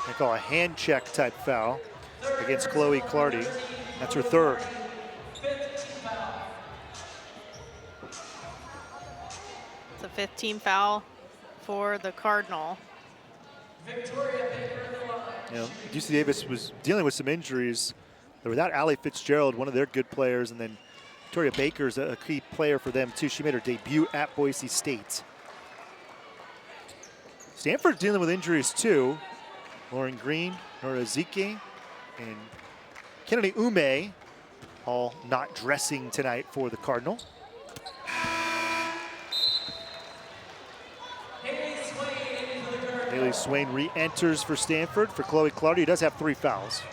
they call a hand check type foul against Chloe Clardy. That's her third. It's a 15 foul for the Cardinal. You know, UC Davis was dealing with some injuries. They're without Allie Fitzgerald, one of their good players, and then Victoria Baker's a key player for them too. She made her debut at Boise State. Stanford dealing with injuries too. Lauren Green, Nora Zike, and Kennedy Ume all not dressing tonight for the Cardinal. Haley Swain re-enters for Stanford. For Chloe Clardy, who does have 3 fouls.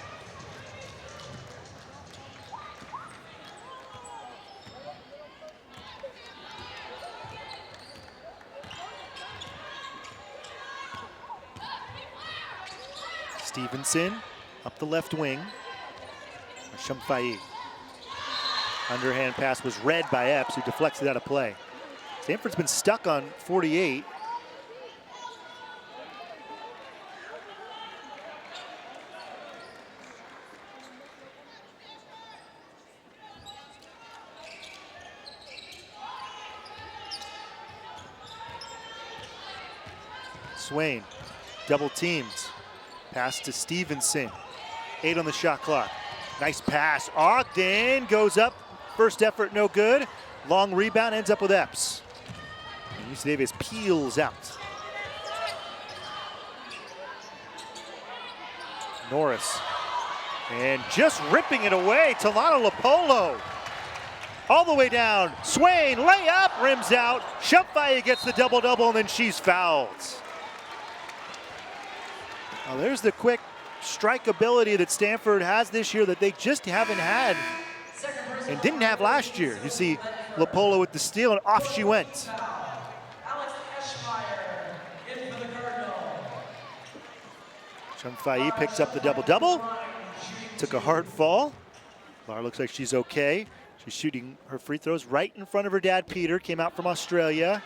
Stevenson up the left wing. Somfai. Underhand pass was read by Epps, who deflects it out of play. Stanford's been stuck on 48. Swain, double teamed. Pass to Stevenson. 8 on the shot clock. Nice pass. Ogden goes up. First effort, no good. Long rebound, ends up with Epps. And UC Davis peels out. Norris. And just ripping it away, Talana Lopolo. All the way down. Swain, layup, rims out. Somfai gets the double-double, and then she's fouled. Now there's the quick strike ability that Stanford has this year that they just haven't had and didn't have last year. You see Lopolo with the steal, and off she went. Somfai picks up the double-double. Took a hard fall. Lara looks like she's okay. She's shooting her free throws right in front of her dad, Peter. Came out from Australia.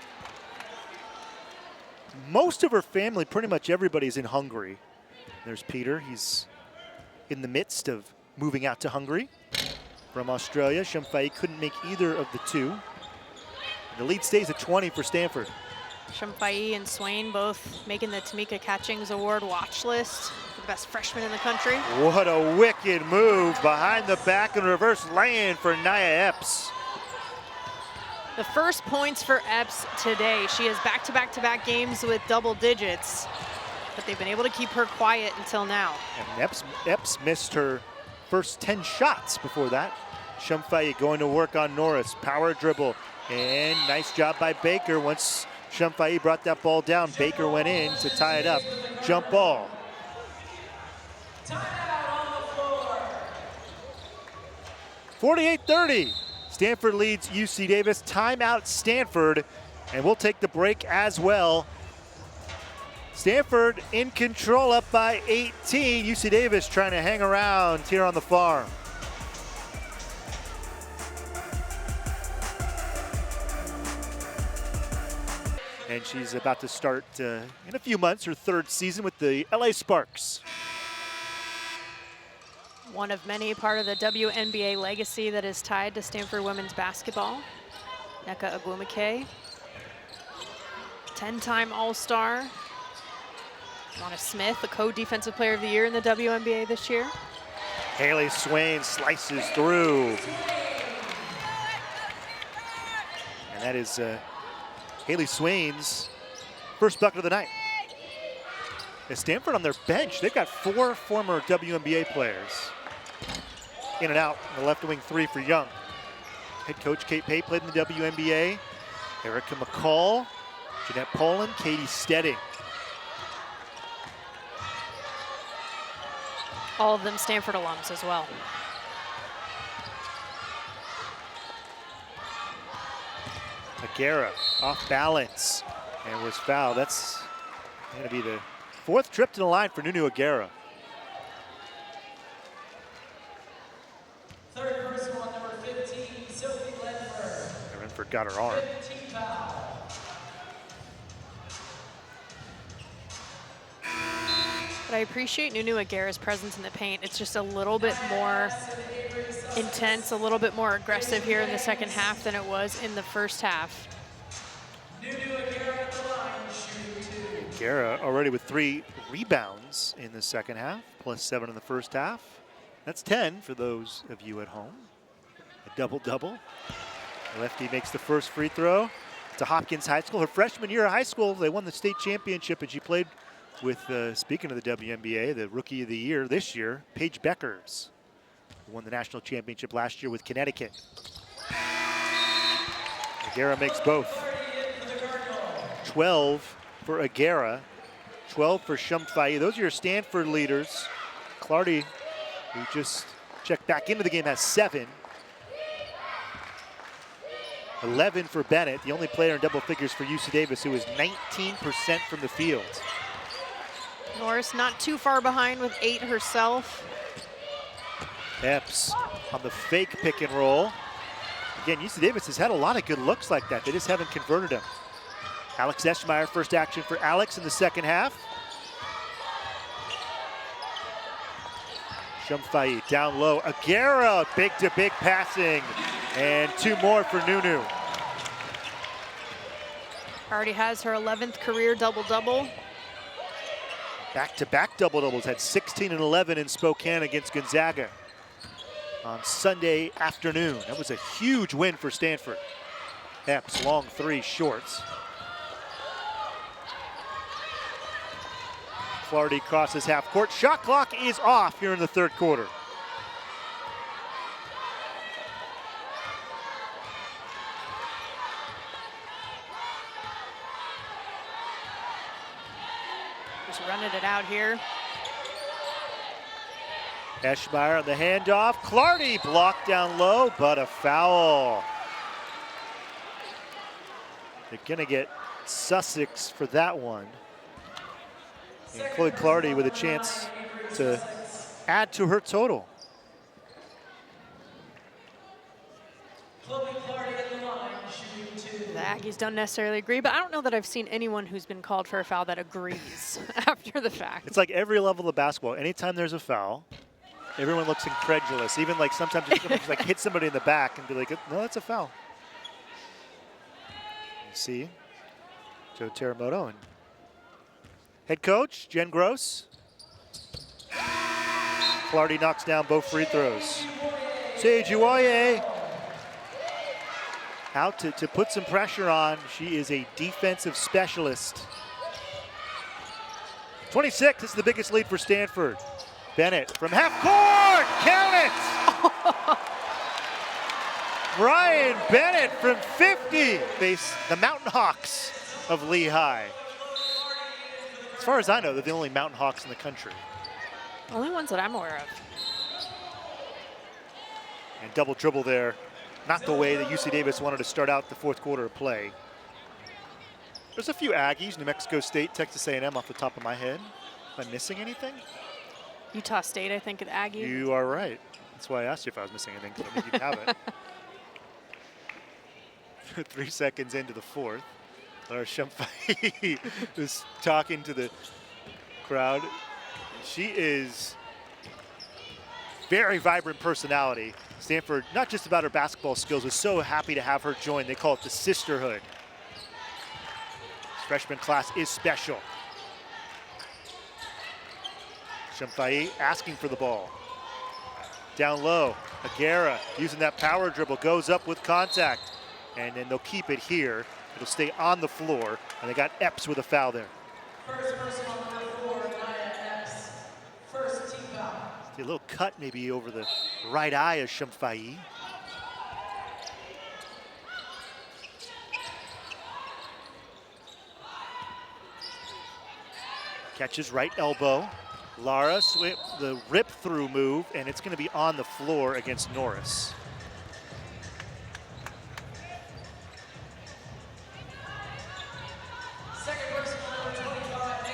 Most of her family, pretty much everybody's in Hungary. There's Peter. He's in the midst of moving out to Hungary from Australia. Somfai couldn't make either of the two. The lead stays at 20 for Stanford. Somfai and Swain both making the Tamika Catchings Award watch list for the best freshman in the country. What a wicked move behind the back and reverse lay-in for Nia Epps. The first points for Epps today. She has back-to-back-to-back games with double digits, but they've been able to keep her quiet until now. And Epps missed her first 10 shots before that. Somfai going to work on Norris. Power dribble. And nice job by Baker. Once Somfai brought that ball down, Baker went in to tie it up. Jump ball. 48-30. Stanford leads UC Davis. Timeout Stanford. And we'll take the break as well. Stanford in control, up by 18. UC Davis trying to hang around here on the farm. And she's about to start in a few months her third season with the LA Sparks. One of many, part of the WNBA legacy that is tied to Stanford women's basketball. Nneka Ogwumike, 10-time All-Star. Lana Smith, the co-defensive player of the year in the WNBA this year. Haley Swain slices through. And that is Haley Swain's first bucket of the night. At Stanford on their bench, they've got 4 former WNBA players. In and out, the left wing 3 for Young. Head coach Kate Paye played in the WNBA. Erica McCall, Jeanette Poland, Katie Stedding. All of them Stanford alums as well. Agara off balance and was fouled. That's going to be the 4th trip to the line for Nunu Agara. Third personal on number 15, Sophie Ledford. Renford got her arm. 15 foul. But I appreciate Nunu Agara's presence in the paint. It's just a little bit more intense, a little bit more aggressive here in the second half than it was in the first half. Agara already with 3 rebounds in the second half, plus 7 in the first half. That's 10 for those of you at home. A double-double. Lefty makes the first free throw. To Hopkins High School. Her freshman year of high school, they won the state championship, and she played with, speaking of the WNBA, the Rookie of the Year this year, Paige Beckers, who won the national championship last year with Connecticut. Agara makes both. 12 for Agara, 12 for Somfai. Those are your Stanford leaders. Clardy, who just checked back into the game, has 7. 11 for Bennett, the only player in double figures for UC Davis, who is 19% from the field. Norris not too far behind with 8 herself. Epps on the fake pick and roll. Again, UC Davis has had a lot of good looks like that. They just haven't converted them. Alex Eschmeyer, first action for Alex in the second half. Somfai down low. Agara, big-to-big passing. And 2 more for Nunu. Already has her 11th career double-double. Back-to-back double-doubles, had 16 and 11 in Spokane against Gonzaga on Sunday afternoon. That was a huge win for Stanford. Epps, long 3 shorts. Clardy crosses half court. Shot clock is off here in the third quarter. Just running it out here. Eschmeyer on the handoff. Clardy blocked down low, but a foul. They're gonna get Sussex for that one. And Chloe Clardy with a chance to add to her total. The Aggies don't necessarily agree, but I don't know that I've seen anyone who's been called for a foul that agrees after the fact. It's like every level of basketball. Anytime there's a foul, everyone looks incredulous. Even like sometimes you can like hit somebody in the back and be like, no, that's a foul. You see Joe Teramoto and head coach Jen Gross. Clardy knocks down both free throws. Sage Uwaye out to put some pressure on. She is a defensive specialist. 26 is the biggest lead for Stanford. Bennett from half court, count it! Ryan Bennett from 50 face the Mountain Hawks of Lehigh. As far as I know, they're the only Mountain Hawks in the country. Only ones that I'm aware of. And double dribble there. Not the way that UC Davis wanted to start out the fourth quarter of play. There's a few Aggies, New Mexico State, Texas A&M off the top of my head. Am I missing anything? Utah State, I think, at Aggie. You are right. That's why I asked you if I was missing anything, because I think you'd have it. 3 seconds into the fourth. Lara Somfai is talking to the crowd. She is very vibrant personality. Stanford, not just about her basketball skills, was so happy to have her join. They call it the sisterhood. This freshman class is special. Somfai asking for the ball. Down low, Agara using that power dribble, goes up with contact, and then they'll keep it here. It'll stay on the floor, and they got Epps with a foul there. First personal number 4, Nia Epps. First team foul. A little cut maybe over the right eye of Somfai. Catches right elbow. Lara, the rip-through move, and it's going to be on the floor against Norris.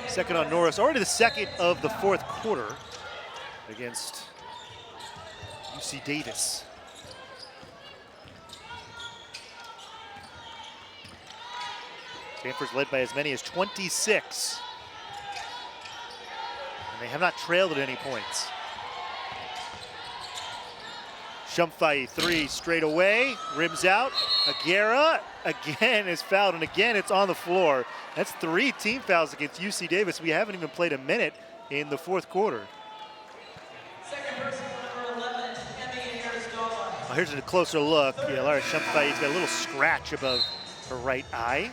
Second on Norris, already the second of the fourth quarter against UC Davis. Stanford's led by as many as 26. And they have not trailed at any points. Somfai, 3 straight away, rims out. Agara again is fouled, and again it's on the floor. That's 3 team fouls against UC Davis. We haven't even played a minute in the fourth quarter. Second person, number 11, Emmy Harris-Dahlbeck. Here's a closer look. Yeah, Lara Somfai's got a little scratch above her right eye.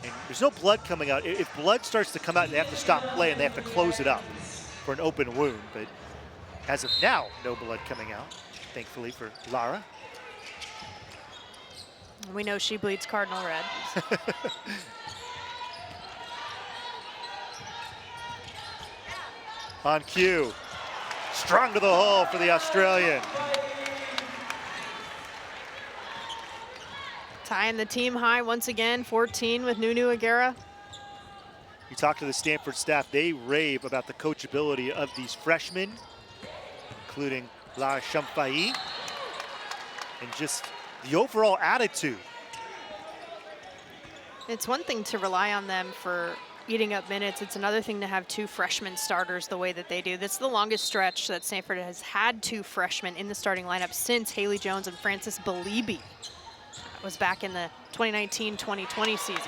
And there's no blood coming out. If blood starts to come out, they have to stop play and they have to close it up for an open wound. But as of now, no blood coming out, thankfully for Lara. We know she bleeds Cardinal red. On cue, strong to the hole for the Australian. Tying the team high once again, 14 with Nunu Agara. You talk to the Stanford staff, they rave about the coachability of these freshmen, including Lara Somfai, and just the overall attitude. It's one thing to rely on them for eating up minutes. It's another thing to have 2 freshman starters the way that they do. This is the longest stretch that Stanford has had 2 freshmen in the starting lineup since Haley Jones and Frances Beliebe. That was back in the 2019-2020 season.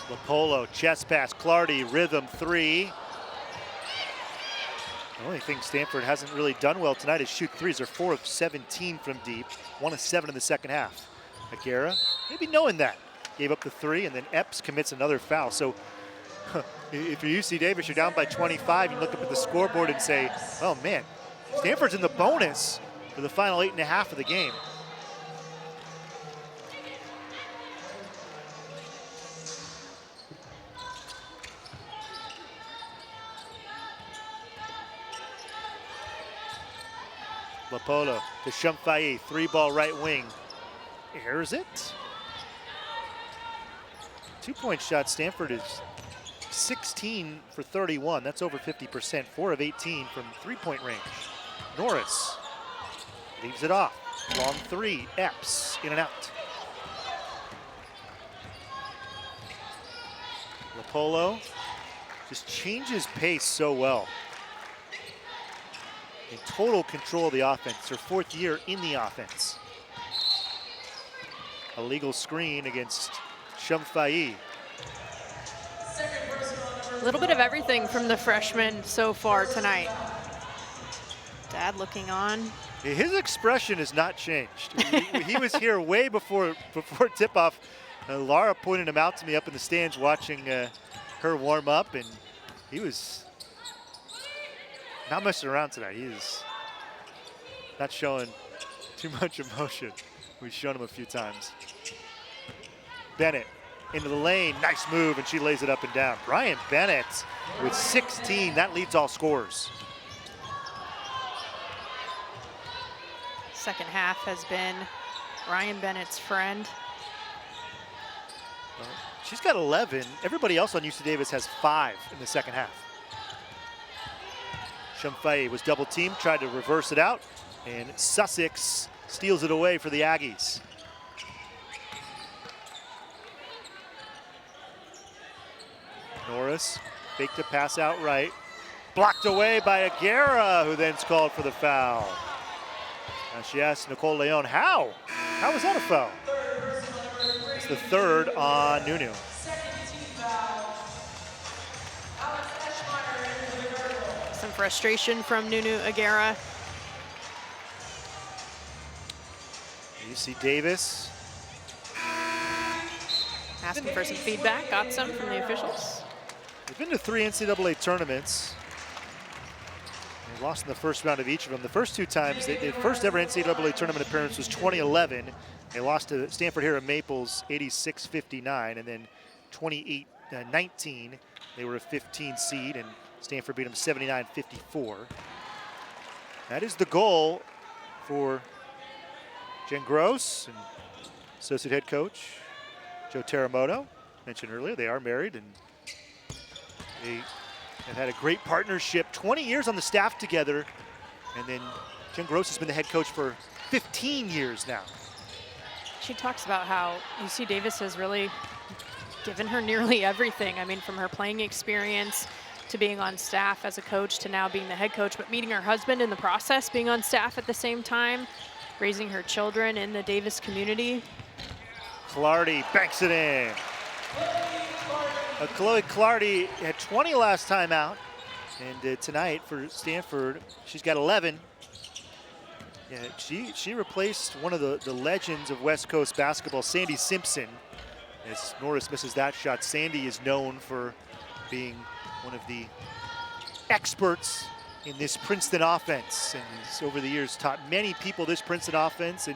Lapolo, chest pass, Clardy, rhythm 3. The only thing Stanford hasn't really done well tonight is shoot threes. They're 4 of 17 from deep, 1 of 7 in the second half. Agara, maybe knowing that, gave up the 3, and then Epps commits another foul. So if you're UC Davis, you're down by 25, you look up at the scoreboard and say, oh man, Stanford's in the bonus for the final 8.5 of the game. Lapolo to Somfai, 3-ball right wing. Airs it. 2-point shot, Stanford is 16 for 31. That's over 50%, 4 of 18 from 3-point range. Norris leaves it off. Long 3, Epps, in and out. Lapolo just changes pace so well. In total control of the offense, her 4th year in the offense. A legal screen against Somfai. A little bit of everything from the freshmen so far tonight. Dad looking on. His expression has not changed. He was here way before tip-off. Lara pointed him out to me up in the stands watching her warm up, and he was not messing around tonight. He is not showing too much emotion. We've shown him a few times. Bennett into the lane, nice move, and she lays it up and down. Brian Bennett with 16, that leads all scorers. Second half has been Ryan Bennett's friend. She's got 11. Everybody else on UC Davis has 5 in the second half. Somfai was double teamed, tried to reverse it out, and Sussex steals it away for the Aggies. Norris faked a pass out right. Blocked away by Agara, who then's called for the foul. Now she asked Nicole Leon, how? How was that a foul? It's the 3rd on Nunu. Some frustration from Nunu Agara. UC Davis. Asking for some feedback, got some from the officials. They've been to 3 NCAA tournaments. They lost in the first round of each of them. The first 2 times, their first ever NCAA tournament appearance was 2011. They lost to Stanford here at Maples 86-59, and then 2019 they were a 15 seed, and Stanford beat them 79-54. That is the goal for Jen Gross and associate head coach Joe Teramoto. Mentioned earlier, they are married, and they have had a great partnership, 20 years on the staff together, and then Jen Gross has been the head coach for 15 years now. She talks about how UC Davis has really given her nearly everything. I mean, from her playing experience to being on staff as a coach to now being the head coach, but meeting her husband in the process, being on staff at the same time, raising her children in the Davis community. Clardy banks it in. Chloe Clardy had 20 last time out, and tonight for Stanford, she's got 11. Yeah, she replaced one of the legends of West Coast basketball, Sandy Simpson. As Norris misses that shot, Sandy is known for being one of the experts in this Princeton offense, and has over the years taught many people this Princeton offense, and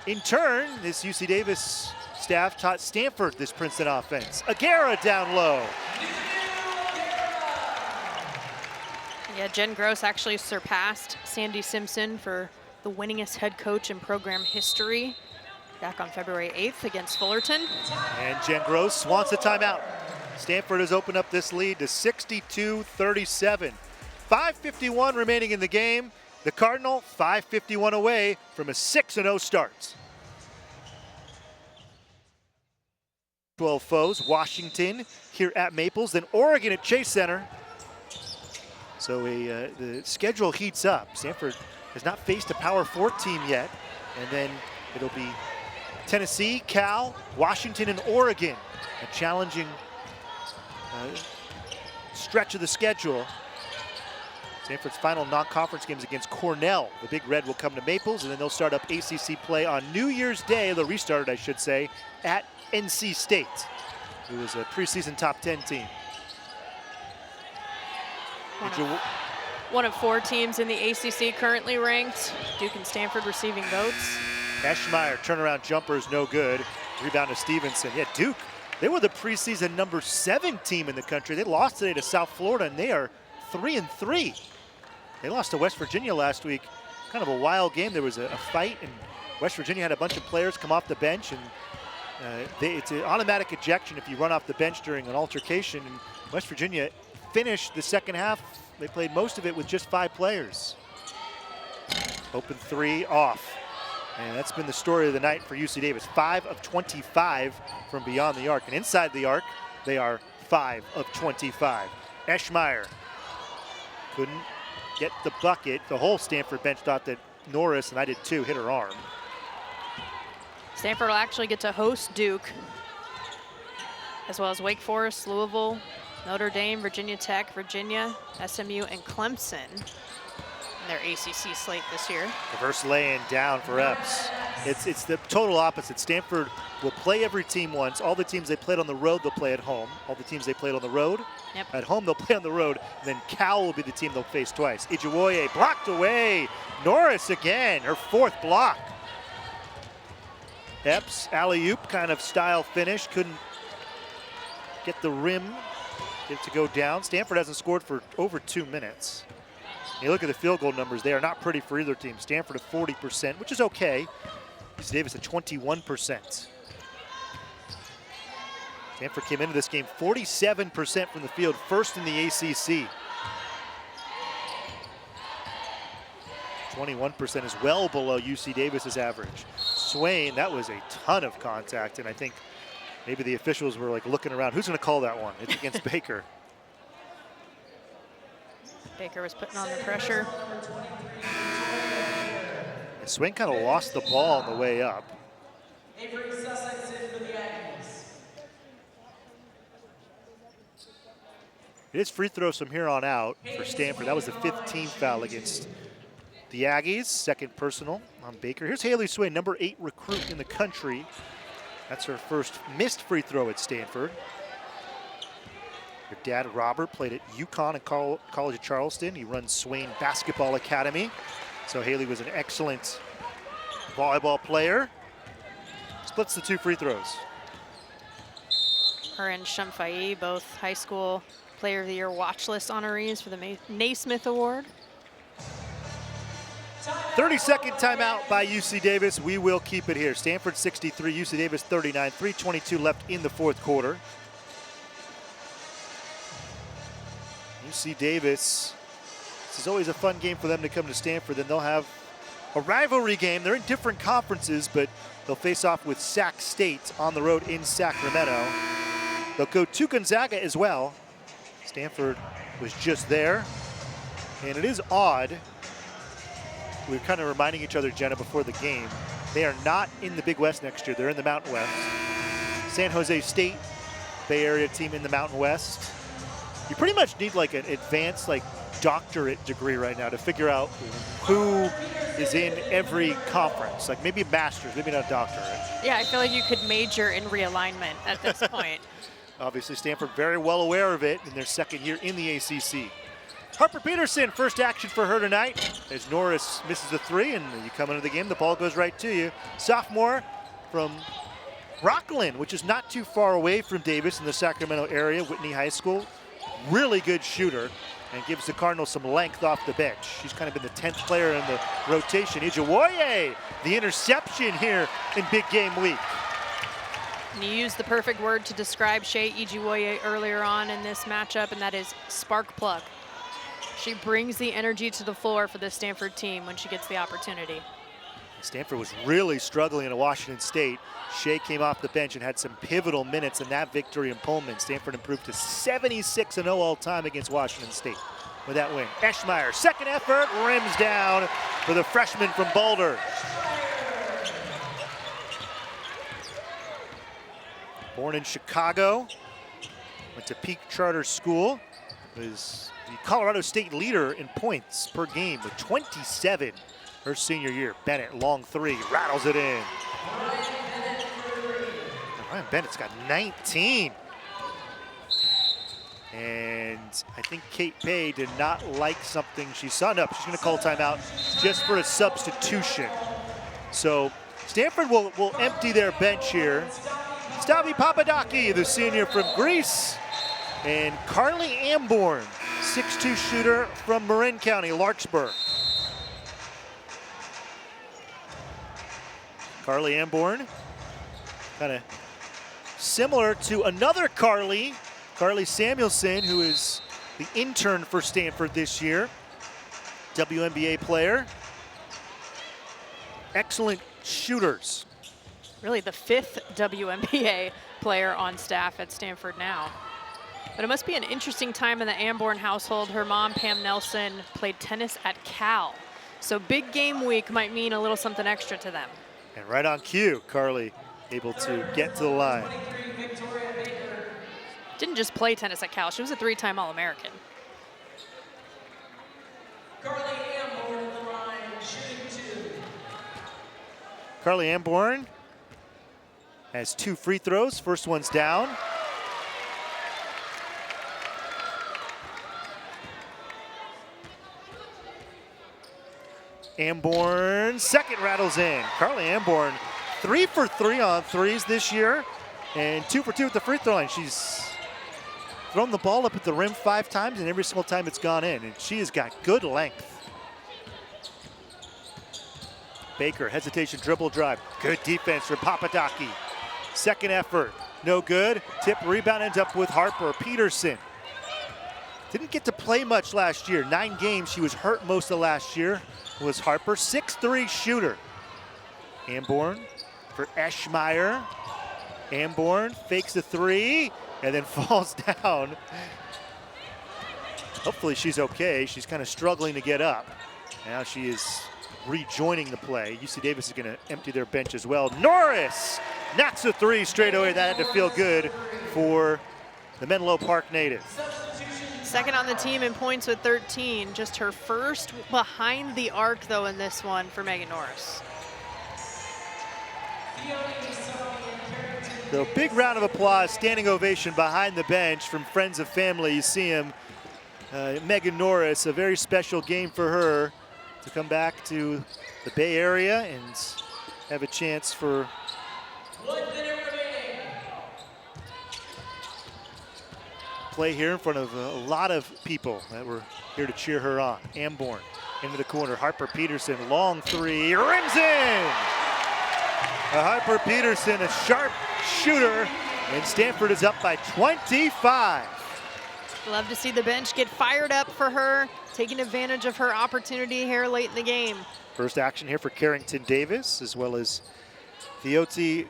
in turn, this UC Davis staff taught Stanford this Princeton offense. Agara down low. Yeah, Jen Gross actually surpassed Sandy Simpson for the winningest head coach in program history back on February 8th against Fullerton. And Jen Gross wants a timeout. Stanford has opened up this lead to 62-37. 5:51 remaining in the game. The Cardinal 5:51 away from a 6-0 start. 12 foes, Washington here at Maples, then Oregon at Chase Center. So the schedule heats up. Stanford has not faced a Power 4 team yet, and then it'll be Tennessee, Cal, Washington, and Oregon. A challenging stretch of the schedule. Stanford's final non-conference games against Cornell. The Big Red will come to Maples, and then they'll start up ACC play on New Year's Day. They'll restart it, I should say, at NC State, who was a preseason top 10 team. One of 4 teams in the ACC currently ranked. Duke and Stanford receiving votes. Eschmeyer, turnaround jumper is no good. Rebound to Stevenson. Yeah, Duke, they were the preseason number 7 team in the country. They lost today to South Florida, and they are 3-3. They lost to West Virginia last week. Kind of a wild game. There was a fight, and West Virginia had a bunch of players come off the bench, and it's an automatic ejection if you run off the bench during an altercation. And West Virginia finished the second half. They played most of it with just 5 players. Open 3 off. And that's been the story of the night for UC Davis. 5 of 25 from beyond the arc. And inside the arc, they are 5 of 25. Eschmeyer couldn't get the bucket. The whole Stanford bench thought that Norris, and I did too, hit her arm. Stanford will actually get to host Duke, as well as Wake Forest, Louisville, Notre Dame, Virginia Tech, Virginia, SMU, and Clemson in their ACC slate this year. Reverse lay-in down for Epps. It's the total opposite. Stanford will play every team once. All the teams they played on the road, they'll play at home. All the teams they played on the road, at home, they'll play on the road. And then Cal will be the team they'll face twice. Ijewoye blocked away. Norris again, her 4th block. Epps, alley-oop kind of style finish. Couldn't get the rim to go down. Stanford hasn't scored for over 2 minutes. You look at the field goal numbers, they are not pretty for either team. Stanford at 40%, which is okay. UC Davis at 21%. Stanford came into this game 47% from the field, first in the ACC. 21% is well below UC Davis's average. Swain, that was a ton of contact, and I think maybe the officials were like looking around. Who's going to call that one? It's against Baker. Baker was putting on the pressure. And Swain kind of lost the ball on the way up. It is free throws from here on out for Stanford. That was the 5th team foul against the Aggies. 2nd personal on Baker. Here's Haley Swain, number 8 recruit in the country. That's her first missed free throw at Stanford. Her dad, Robert, played at UConn and College of Charleston. He runs Swain Basketball Academy. So Haley was an excellent volleyball player. Splits the 2 free throws. Her and Somfai, both high school Player of the Year watch list honorees for the Naismith Award. 30-second timeout by UC Davis. We will keep it here. Stanford 63, UC Davis 39. 3:22 left in the 4th quarter. UC Davis, this is always a fun game for them to come to Stanford. Then they'll have a rivalry game. They're in different conferences, but they'll face off with Sac State on the road in Sacramento. They'll go to Gonzaga as well. Stanford was just there. And it is odd. We were kind of reminding each other, Jenna, before the game. They are not in the Big West next year. They're in the Mountain West. San Jose State, Bay Area team in the Mountain West. You pretty much need like an advanced doctorate degree right now to figure out who is in every conference. Like maybe a master's, maybe not a doctorate. Yeah, I feel like you could major in realignment at this point. Obviously, Stanford very well aware of it in their second year in the ACC. Harper Peterson, first action for her tonight as Norris misses a three, and you come into the game, the ball goes right to you. Sophomore from Rockland, which is not too far away from Davis in the Sacramento area, Whitney High School. Really good shooter and gives the Cardinals some length off the bench. She's kind of been the 10th player in the rotation. Ijiwoye, the interception here in big game week. And you used the perfect word to describe Shea Ijiwoye earlier on in this matchup, and that is spark plug. She brings the energy to the floor for the Stanford team when she gets the opportunity. Stanford was really struggling at Washington State. Shea came off the bench and had some pivotal minutes in that victory in Pullman. Stanford improved to 76-0 all time against Washington State with that win. Eschmeyer, second effort, rims down for the freshman from Boulder. Born in Chicago, went to Peak Charter School, was the Colorado State leader in points per game with 27 her senior year. Bennett, long three, rattles it in. Ryan Bennett's got 19. And I think Kate Paye did not like something she saw. No, she's gonna call timeout just for a substitution. So Stanford will empty their bench here. Stavi Papadaki, the senior from Greece, and Carly Amborn, 6'2" shooter from Marin County, Larkspur. Carly Amborn, kind of similar to another Carly Samuelson, who is the intern for Stanford this year, WNBA player. Excellent shooters. Really the 5th WNBA player on staff at Stanford now. But it must be an interesting time in the Amborn household. Her mom, Pam Nelson, played tennis at Cal. So big game week might mean a little something extra to them. And right on cue, Carly able to get to the line. Didn't just play tennis at Cal, she was a 3-time All-American. Carly Amborn on the line, shooting 2. Carly Amborn has 2 free throws. First one's down. Amborn, second rattles in. Carly Amborn, 3 for 3 on threes this year, and 2 for 2 at the free throw line. She's thrown the ball up at the rim 5 times, and every single time it's gone in, and she has got good length. Baker, hesitation, dribble drive. Good defense from Papadaki. Second effort, no good. Tip rebound ends up with Harper Peterson. Didn't get to play much last year. 9 games, she was hurt most of last year. Was Harper, 6'3" shooter. Amborn for Eschmeyer. Amborn fakes the 3 and then falls down. Hopefully she's okay. She's kind of struggling to get up. Now she is rejoining the play. UC Davis is going to empty their bench as well. Norris knocks a 3 straight away. That had to feel good for the Menlo Park native. Second on the team in points with 13. Just her first behind the arc, though, in this one for Megan Norris. So big round of applause, standing ovation behind the bench from friends and family. You see him, Megan Norris, a very special game for her to come back to the Bay Area and have a chance for 1 minute remaining. play here in front of a lot of people that were here to cheer her on. Amborn into the corner. Harper Peterson, long 3, rims in! Harper Peterson, a sharp shooter, and Stanford is up by 25. Love to see the bench get fired up for her, taking advantage of her opportunity here late in the game. First action here for Carrington Davis, as well as Theoti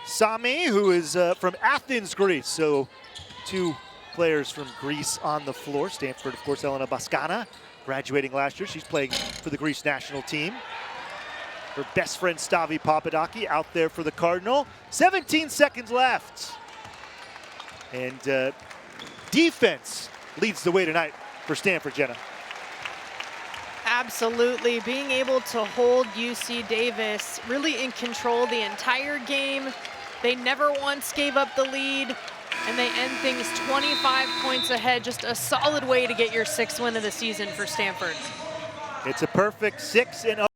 Sami, who is from Athens, Greece. So 2 players from Greece on the floor. Stanford, of course, Elena Baskana, graduating last year. She's playing for the Greece national team. Her best friend, Stavi Papadaki, out there for the Cardinal. 17 seconds left. And defense leads the way tonight for Stanford, Jenna. Absolutely, being able to hold UC Davis really in control the entire game. They never once gave up the lead, and they end things 25 points ahead. Just a solid way to get your 6th win of the season for Stanford. It's a perfect 6-0.